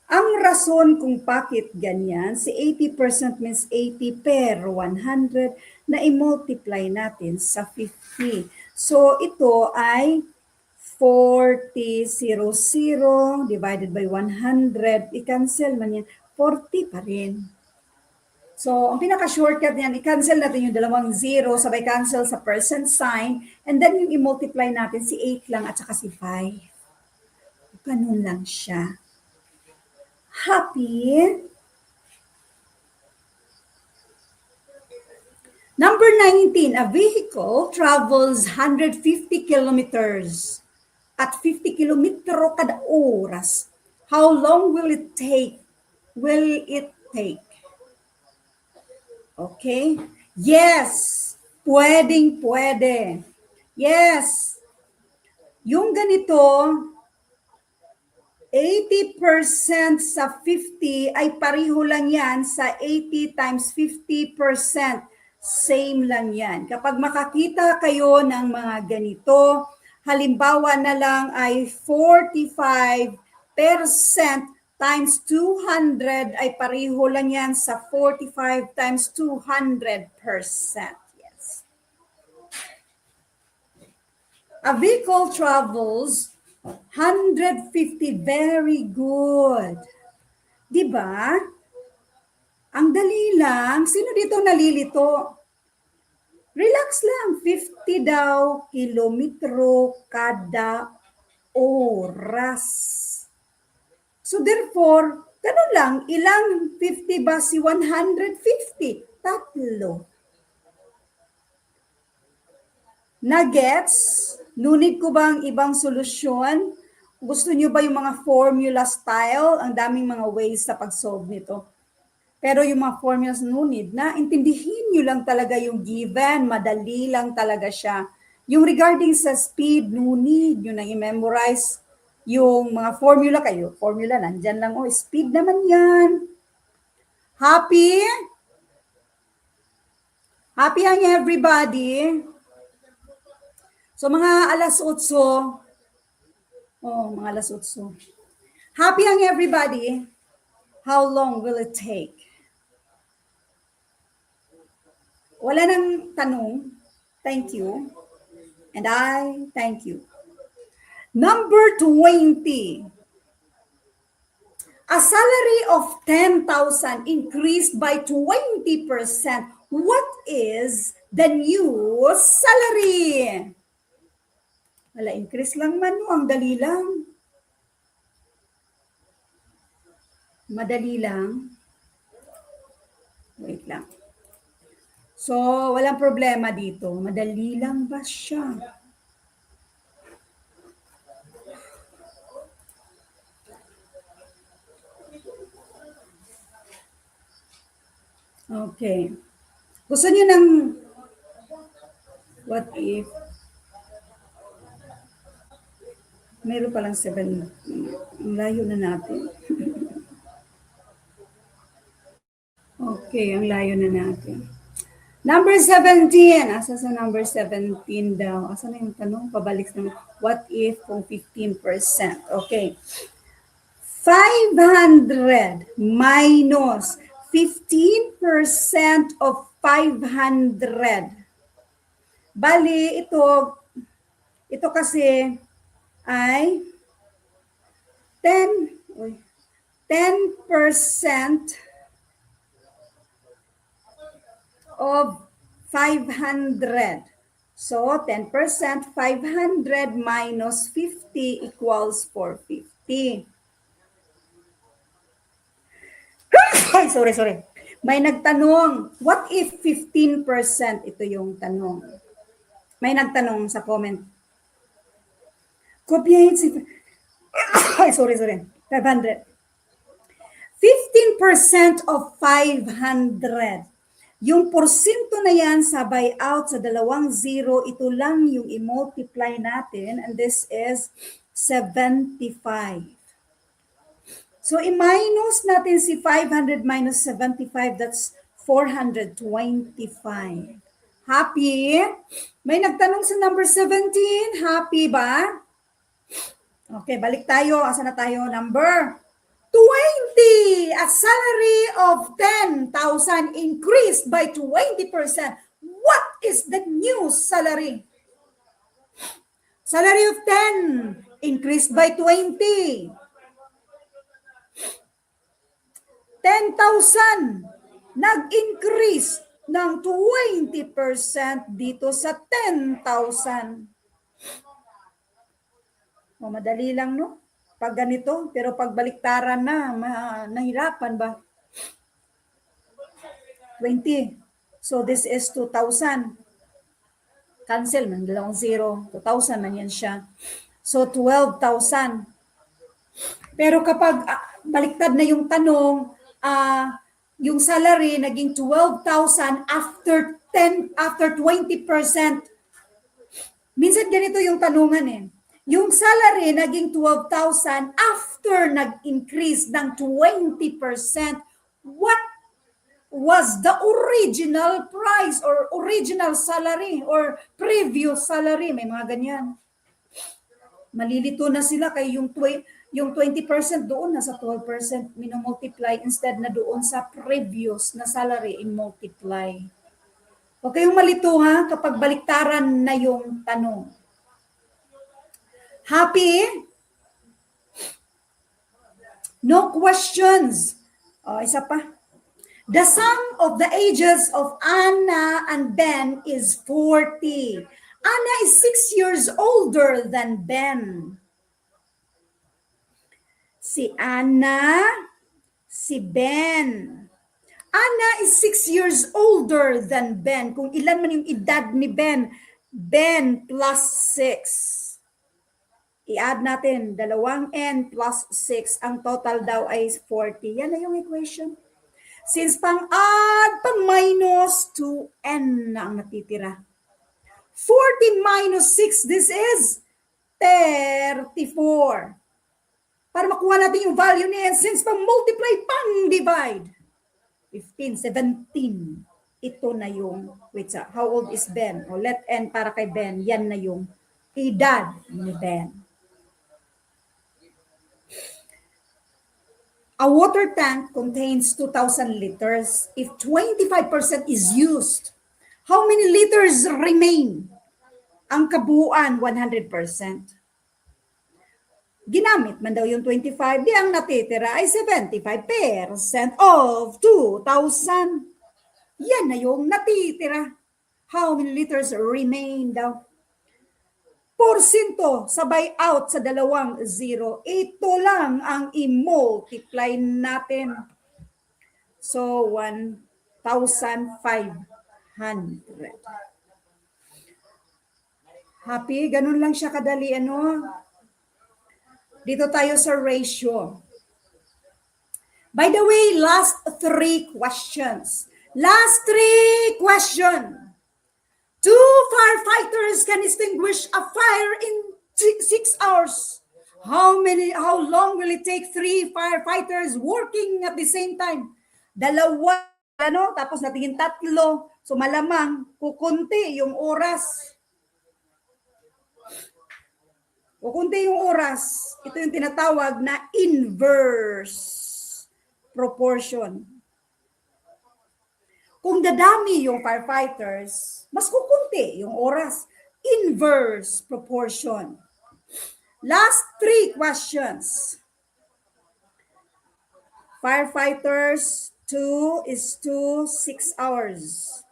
Ang rason kung bakit ganyan, si 80% means 80 per 100 na i-multiply natin sa 50. So ito ay 40, divided by 100, i-cancel man yan, 40 pa rin. So, ang pinaka-shortcut niyan, i-cancel natin yung 2 zero, sabay cancel sa percent sign, and then yung i-multiply natin si 8 lang at saka si 5. Ganun lang siya. Happy? Number 19, a vehicle travels 150 kilometers at 50 kilometro kada oras. How long will it take? Okay? Yes. Pwede. Yes. Yung ganito, 80% sa 50 ay pareho lang yan sa 80 times 50%. Same lang yan. Kapag makakita kayo ng mga ganito, halimbawa na lang ay 45% times 200 ay pareho lang yan sa 45 times 200%. Yes. A vehicle travels 150, very good. Diba? Ang dali lang. Sino dito nalilito? Relax lang. 50 daw kilometro kada oras. So therefore, ganun lang. Ilang 50 ba si 150? 3. Nagets? Nunit ko ba ang ibang solusyon? Gusto nyo ba yung mga formula style? Ang daming mga ways sa pag-solve nito. Pero yung mga formulas nunit na, intindihin nyo lang talaga yung given. Madali lang talaga siya. Yung regarding sa speed, nunit nyo nang i-memorize yung mga formula kayo. Formula, nandyan lang. Oh, speed naman yan. Happy? Happy ang everybody? So mga alas 8, mga alas 8. Happy ang everybody? How long will it take? Wala nang tanong. Thank you. And I thank you. Number 20. A salary of 10,000 increased by 20%. What is the new salary? Wala, increase lang man, no? Ang dali lang. Madali lang. Wait lang. So, walang problema dito. Madali lang ba siya? Okay. Gusto niyo ng what if? Meron palang 7. Ang layo na natin. Okay, ang layo na natin. Number 17. Asa sa number 17 daw? Asa na yung tanong? Pabalik na. What if kung 15%? Okay. 500 minus 15% of 500. Bali, ito kasi ay 10% of 500. So, 10%, 500 minus 50 equals 450. Ay, sorry. May nagtanong, what if 15%? Ito yung tanong. May nagtanong sa comment. Kopyahin si... Ay, sorry. 500. 20% of 500. Yung porsyento na yan sabay out sa dalawang zero, ito lang yung i-multiply natin, and this is 75. So, i-minus natin si 500 minus 75, that's 425. Happy? May nagtanong sa number 17, happy ba? Okay, balik tayo. Asa na tayo? Number 20. A salary of 10,000 increased by 20%. What is the new salary? Salary of 10 increased by 20. 10,000 nag-increase ng 20% dito sa 10,000. O, madali lang, no? Pag ganito, pero pag baliktaran na, nahirapan ba? 20. So, this is 2,000. Cancel man, dalawang zero. 2,000 man yan siya. So, 12,000. Pero kapag baliktad na yung tanong, yung salary naging 12,000 after 20%. Minsan ganito yung tanungan eh. Yung salary naging 12,000 after nag-increase ng 20%. What was the original price or original salary or previous salary? May mga ganyan. Malilito na sila kay yung 20% doon nasa 12% minomultiply instead na doon sa previous na salary i-multiply. Okay, yung malito ha kapag baliktaran na yung tanong. Happy? No questions. Isa pa. The sum of the ages of Anna and Ben is 40. Anna is 6 years older than Ben. Si Anna, si Ben. Anna is 6 years older than Ben. Kung ilan man yung edad ni Ben, Ben plus 6. I-add natin, dalawang n plus 6. Ang total daw ay 40. Yan na yung equation. Since pang-add, pang-minus, 2n na ang natitira. 40 minus 6, this is 34. Para makuha natin yung value ni n, since pang-multiply, pang-divide. 15, 17. Ito na yung, how old is Ben? O let n para kay Ben, yan na yung edad ni Ben. A water tank contains 2,000 liters. If 25% is used, how many liters remain? Ang kabuuan, 100%. Ginamit man daw yung 25, di ang natitira ay 75% of 2,000. Yan na yung natitira. How many liters remain daw? Porsyento, sabay out sa dalawang zero. Ito lang ang i-multiply natin. So, 1,500. Happy? Ganun lang siya kadali, ano? Dito tayo sa ratio. By the way, last 3 questions. Last 3 questions. 2 firefighters can extinguish a fire in 6 hours. How long will it take 3 firefighters working at the same time? 2, tapos natingin 3. So malamang kukunti yung oras. Kukunti yung oras. Ito yung tinatawag na inverse proportion. Kung dadami yung firefighters, mas kukunti yung oras. Inverse proportion. Last 3 questions. Firefighters, 2 is to 6 hours.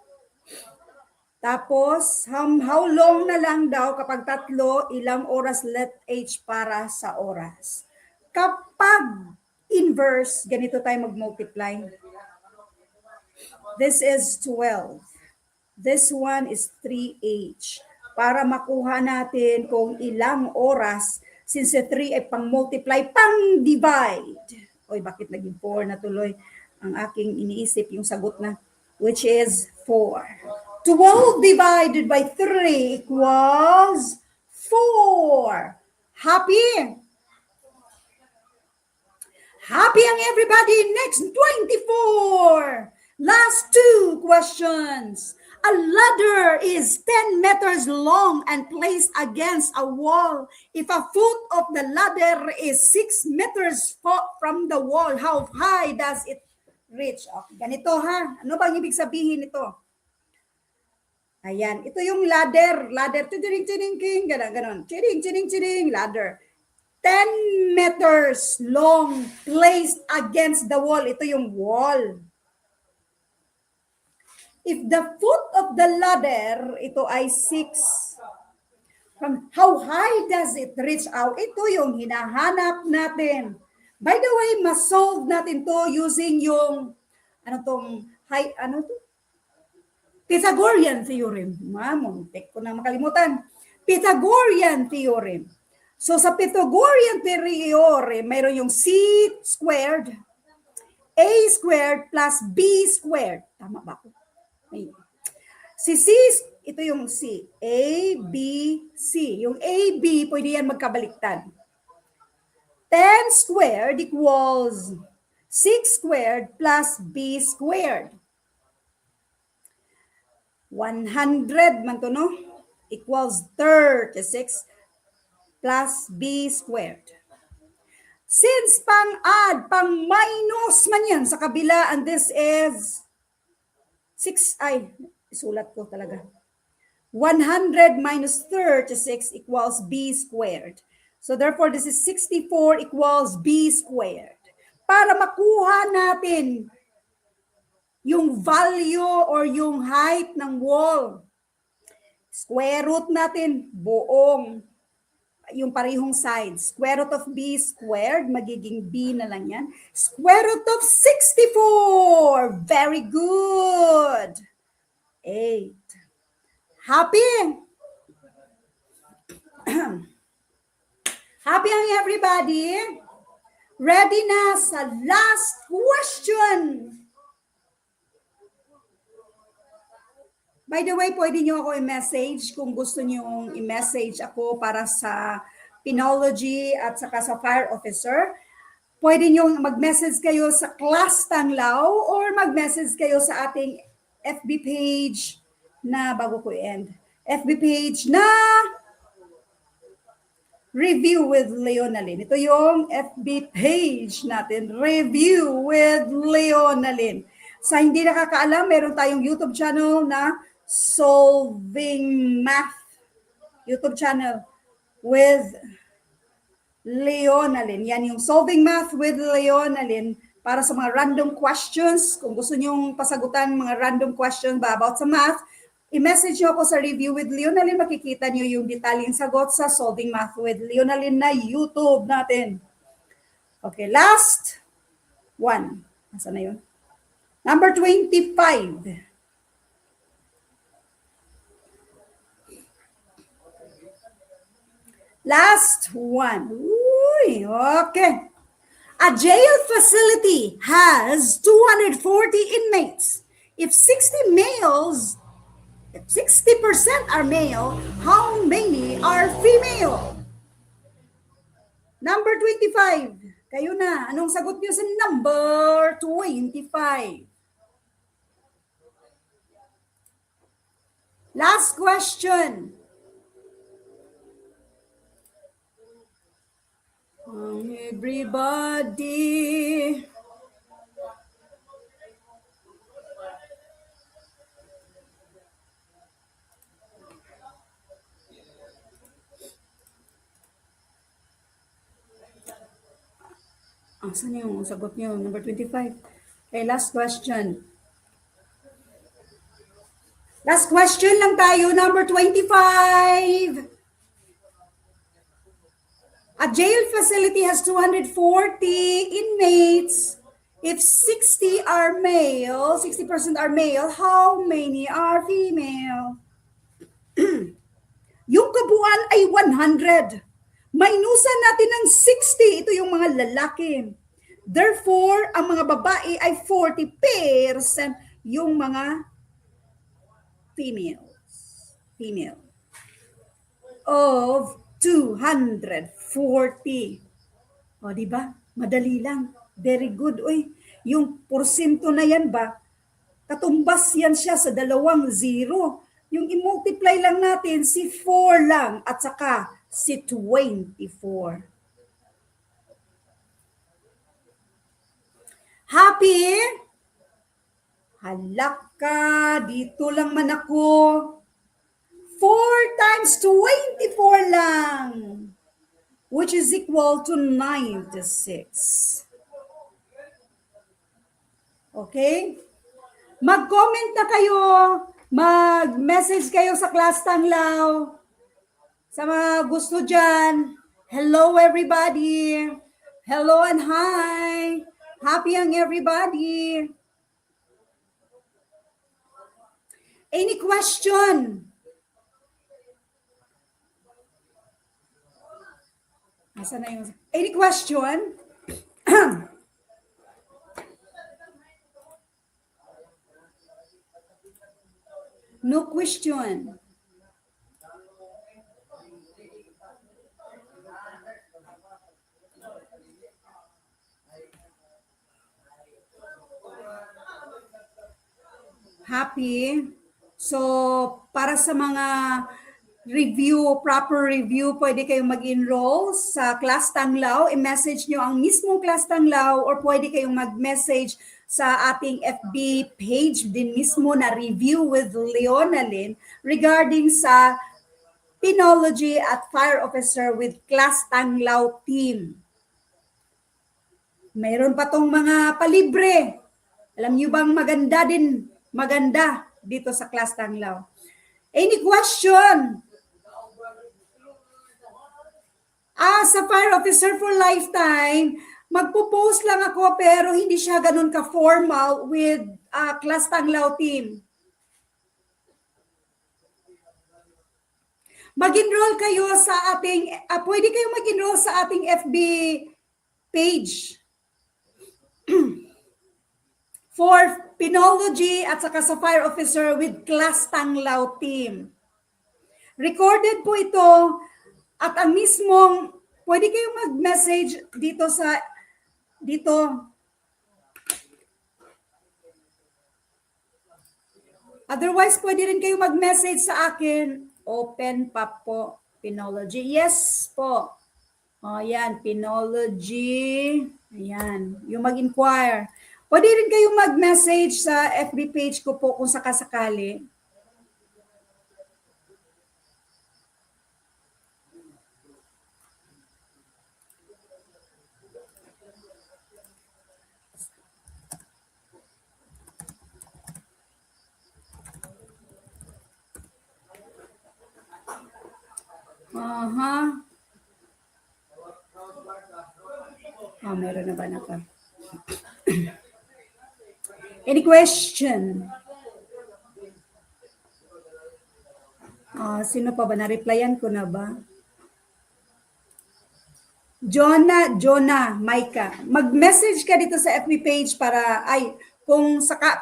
Tapos, how long na lang daw kapag 3, ilang oras let H para sa oras. Kapag inverse, ganito tayo mag-multiply. This is 12. This one is 3H. Para makuha natin kung ilang oras, since 3 ay pang-multiply, pang-divide. Oy, bakit naging 4 na tuloy? ang aking iniisip yung sagot na, which is 4. 12 divided by 3 equals 4. Happy? Happy ang everybody. Next, 24. Last 2 questions. A ladder is 10 meters long and placed against a wall. If a foot of the ladder is 6 meters from the wall, how high does it reach? Okay, ganito ha. Ano bang ibig sabihin nito? Ayan, ito yung ladder. Ladder, tiring-tiring-king, ganon. Tiring-tiring-tiring, ladder. 10 meters long, placed against the wall. Ito yung wall. If the foot of the ladder, ito ay 6. From how high does it reach out? Ito yung hinahanap natin. By the way, ma-solve natin to using yung, Pythagorean theorem. Muntik ko na makalimutan. Pythagorean theorem. So sa Pythagorean theorem, mayroon yung C squared, A squared plus B squared. Tama ba ako? Si C, ito yung C. A, B, C. Yung A, B, pwede yan magkabaliktad. 10 squared equals 6 squared plus B squared. 100 man to, no? Equals 36 plus B squared. Since pang-add, pang-minus man yan sa kabila, and this is 6, isulat ko talaga. 100 minus 36 equals B squared. So therefore, this is 64 equals B squared. Para makuha natin yung value or yung height ng wall, square root natin buong yung parehong sides. Square root of B squared, magiging B na lang yan. Square root of 64. Very good. 8. Happy? Happy ang everybody? Ready na sa last question. By the way, pwede nyo ako i-message kung gusto nyo i-message ako para sa Pinology at saka sa Fire Officer. Pwede nyo mag-message kayo sa Class Tanglaw or mag-message kayo sa ating FB page na, bago ko i-end, FB page na Review with Leonalyn. Ito yung FB page natin, Review with Leonalyn. Sa hindi nakakaalam, meron tayong YouTube channel na Solving Math YouTube channel with Leonalyn. Yan yung Solving Math with Leonalyn para sa mga random questions. Kung gusto nyong pasagutan mga random questions ba about sa math, i-message nyo ako sa Review with Leonalyn. Makikita nyo yung detalyeng sagot sa Solving Math with Leonalyn na YouTube natin. Okay, last one. Nasaan na yun? Number 25. Last one. Uy, okay. A jail facility has 240 inmates. If 60% are male, how many are female? Number 25. Kayo na. Anong sagot niyo sa number 25? Last question. Everybody. Saan yung sagot niyo? Number 25. Okay, last question. Last question lang tayo. Number 25. A jail facility has 240 inmates. If 60% are male, how many are female? Yung kabuuan ay 100. Minusan natin ng 60. Ito yung mga lalaki. Therefore, ang mga babae ay 40%, yung mga female of 240. O, di ba? Madali lang. Very good. Uy, yung porsyento na yan ba, katumbas yan siya sa 2 zero. Yung i-multiply lang natin si 4 lang at saka si 24. Happy? Halak ka, dito lang man ako. 4 times 24 lang, which is equal to 96. Okay? Mag-comment na kayo, mag-message kayo sa Class Tanglaw. Sa mga gusto dyan, hello everybody. Hello and hi. Happy ang everybody. Any question? Asa na yung... Any question? No question. Happy? So, para sa mga proper review, pwede kayong mag-enroll sa Class Tanglaw. I-message nyo ang mismong Class Tanglaw or pwede kayong mag-message sa ating FB page din mismo na Review with Leonalyn regarding sa Penology at Fire Officer with Class Tanglaw team. Mayroon pa tong mga palibre. Alam nyo bang maganda dito sa Class Tanglaw? Any question? Sa Fire Officer for Lifetime, magpo-post lang ako pero hindi siya ganun ka-formal with Class Tanglaw team. Mag-enroll kayo sa ating, pwede kayong mag-enroll sa ating FB page for Penology at saka sa Fire Officer with Class Tanglaw team. Recorded po ito at ang mismong, pwede kayong mag-message dito. Otherwise, pwede rin kayong mag-message sa akin. Open pa po, Penology. Yes po. Yan, Penology. Ayan, yung mag-inquire. Pwede rin kayong mag-message sa FB page ko po kung sakasakali. Meron na ba na ka? Any question? Sino pa ba? Na-replyan ko na ba? Jonah, Maika. Mag-message ka dito sa FB page para,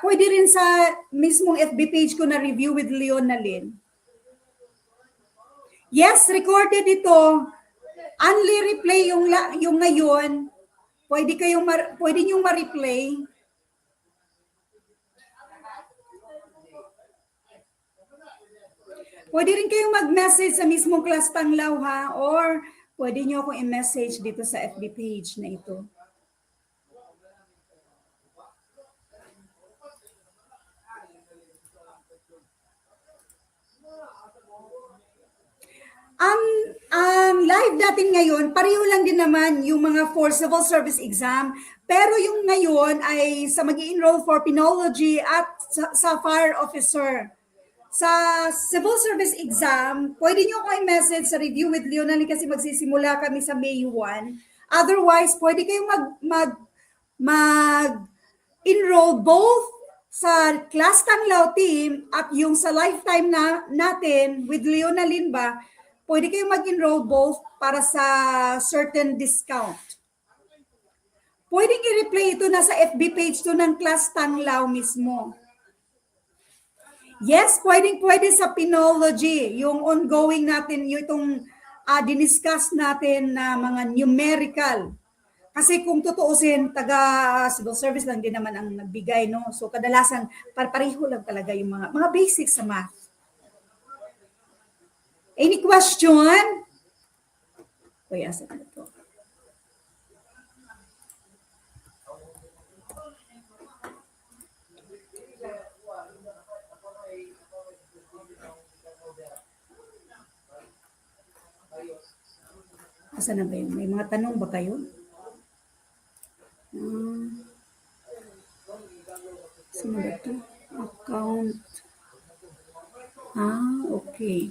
pwede rin sa mismong FB page ko na Review with Leonalyn. Yes, recorded ito. Only replay yung ngayon. Pwede niyong ma-replay. Pwede rin kayong mag-message sa mismong Class Tanglaw ha, or pwede niyo akong i-message dito sa FB page na ito. Ang live natin ngayon, pareho lang din naman yung mga for civil service exam, pero yung ngayon ay sa mag-i-enroll for Penology at sa Fire Officer. Sa civil service exam, pwede nyo ako i-message sa Review with Leonalyn kasi magsisimula kami sa May 1. Otherwise, pwede kayong mag-enroll both sa Class Tanglaw team at yung sa lifetime natin with Leonalyn ba, pwede kayong mag-enroll both para sa certain discount. Pwedeng i-replay ito na sa FB page to ng Class Tanglaw mismo. Yes, pwede sa Pinology, yung ongoing natin, yung itong diniscuss natin na mga numerical. Kasi kung tutuusin, taga civil service lang din naman ang nagbigay, no? So kadalasan, pareho lang talaga yung mga basics sa math. Any question? Kuya, asa na ito? Asa na ba yun? May mga tanong ba kayo? Sino ba ito? Account. Okay.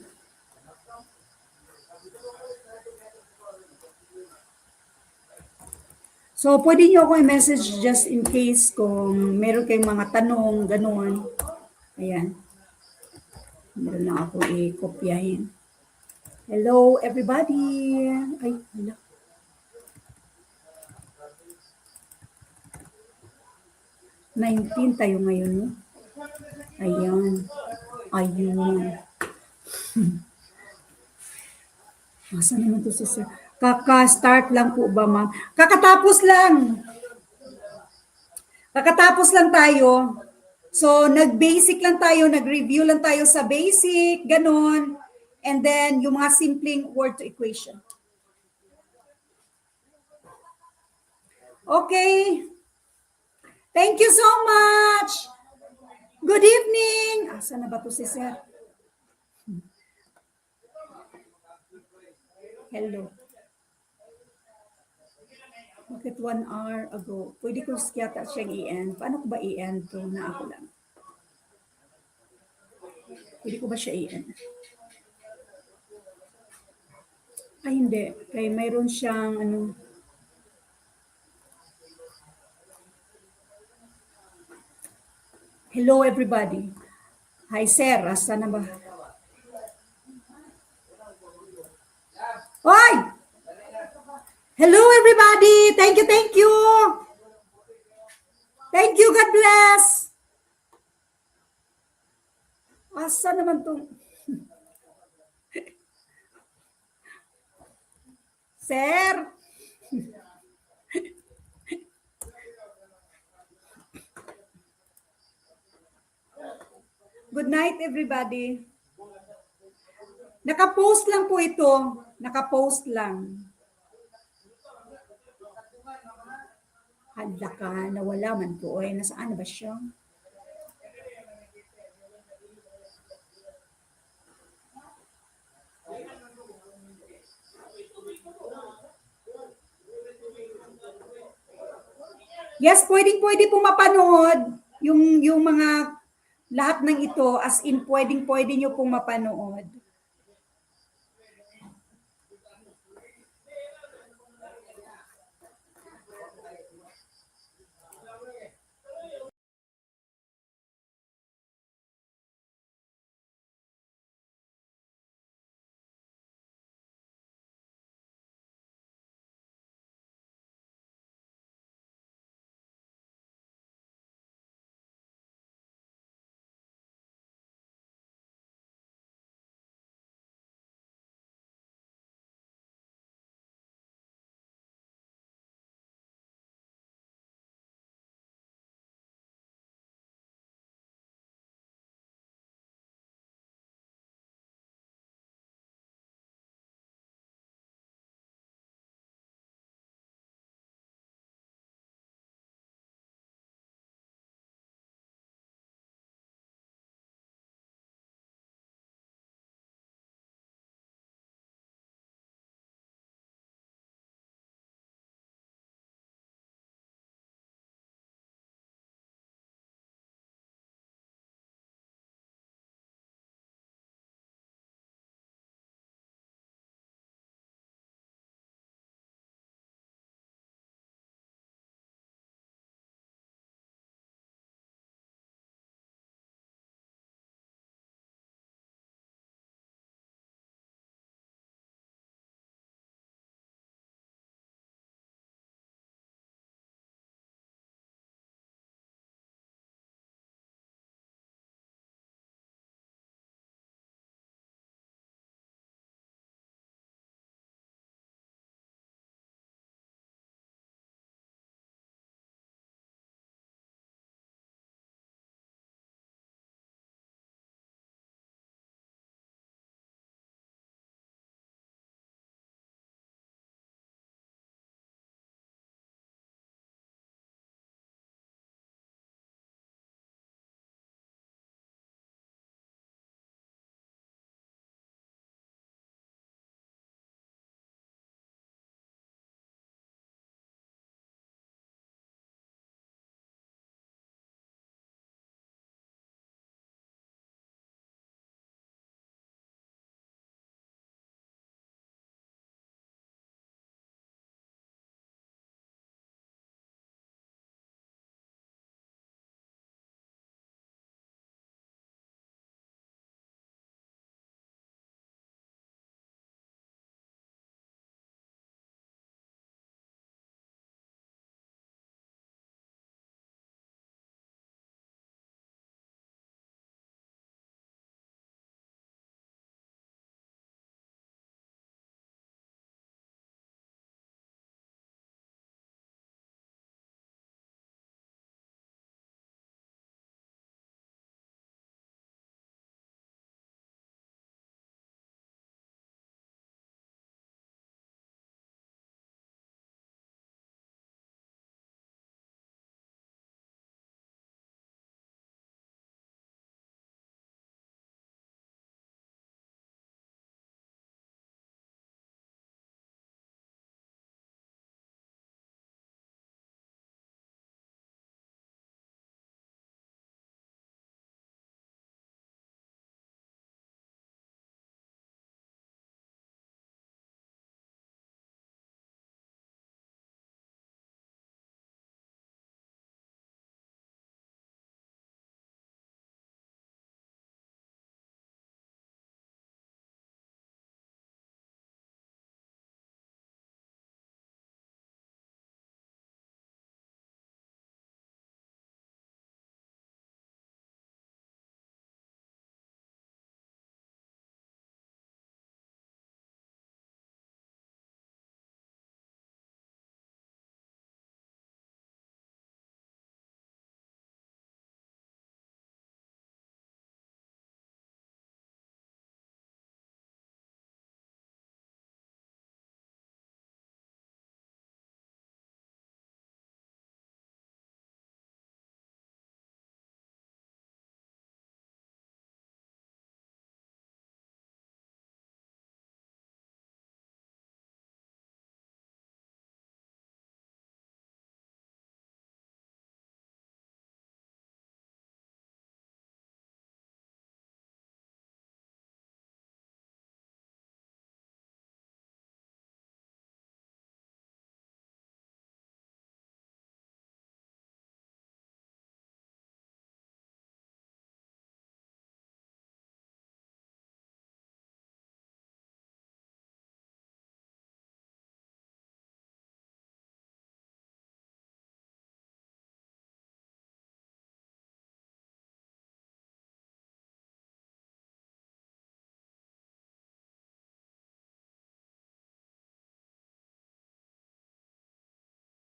So, pwede nyo ako i-message just in case kung meron kayong mga tanong, gano'n. Ayan. Meron lang ako i-kopyahin. Hello, everybody. Ay, wala. Tayo ngayon. No? Ayan. Ayun. Asa naman to si sir? Kaka-start lang po ba, ma'am? Kakatapos lang. Kakatapos lang tayo. So, nag-basic lang tayo, nag-review lang tayo sa basic, ganon. And then, yung mga simpleng word to equation. Okay. Thank you so much. Good evening. Asa na ba to si sir? Hello. Bakit 1 hour ago? Pwede ko yata siyang i-end. Paano ko ba i-end to na ako lang? Pwede ko ba siya i-end? Ay, hindi. Kaya mayroon siyang ano. Hello, everybody. Hi, sir. Asa na ba? Hoy! Hello, everybody. Thank you, thank you. Thank you. God bless. Asa naman itong... Sir? Good night, everybody. Naka-post lang po ito. Naka-post lang. Hala ka, nawala man po. Oy, nasaan ba siya? Yes, pwede po mapanood yung mga lahat ng ito as in pwede nyo pong mapanood.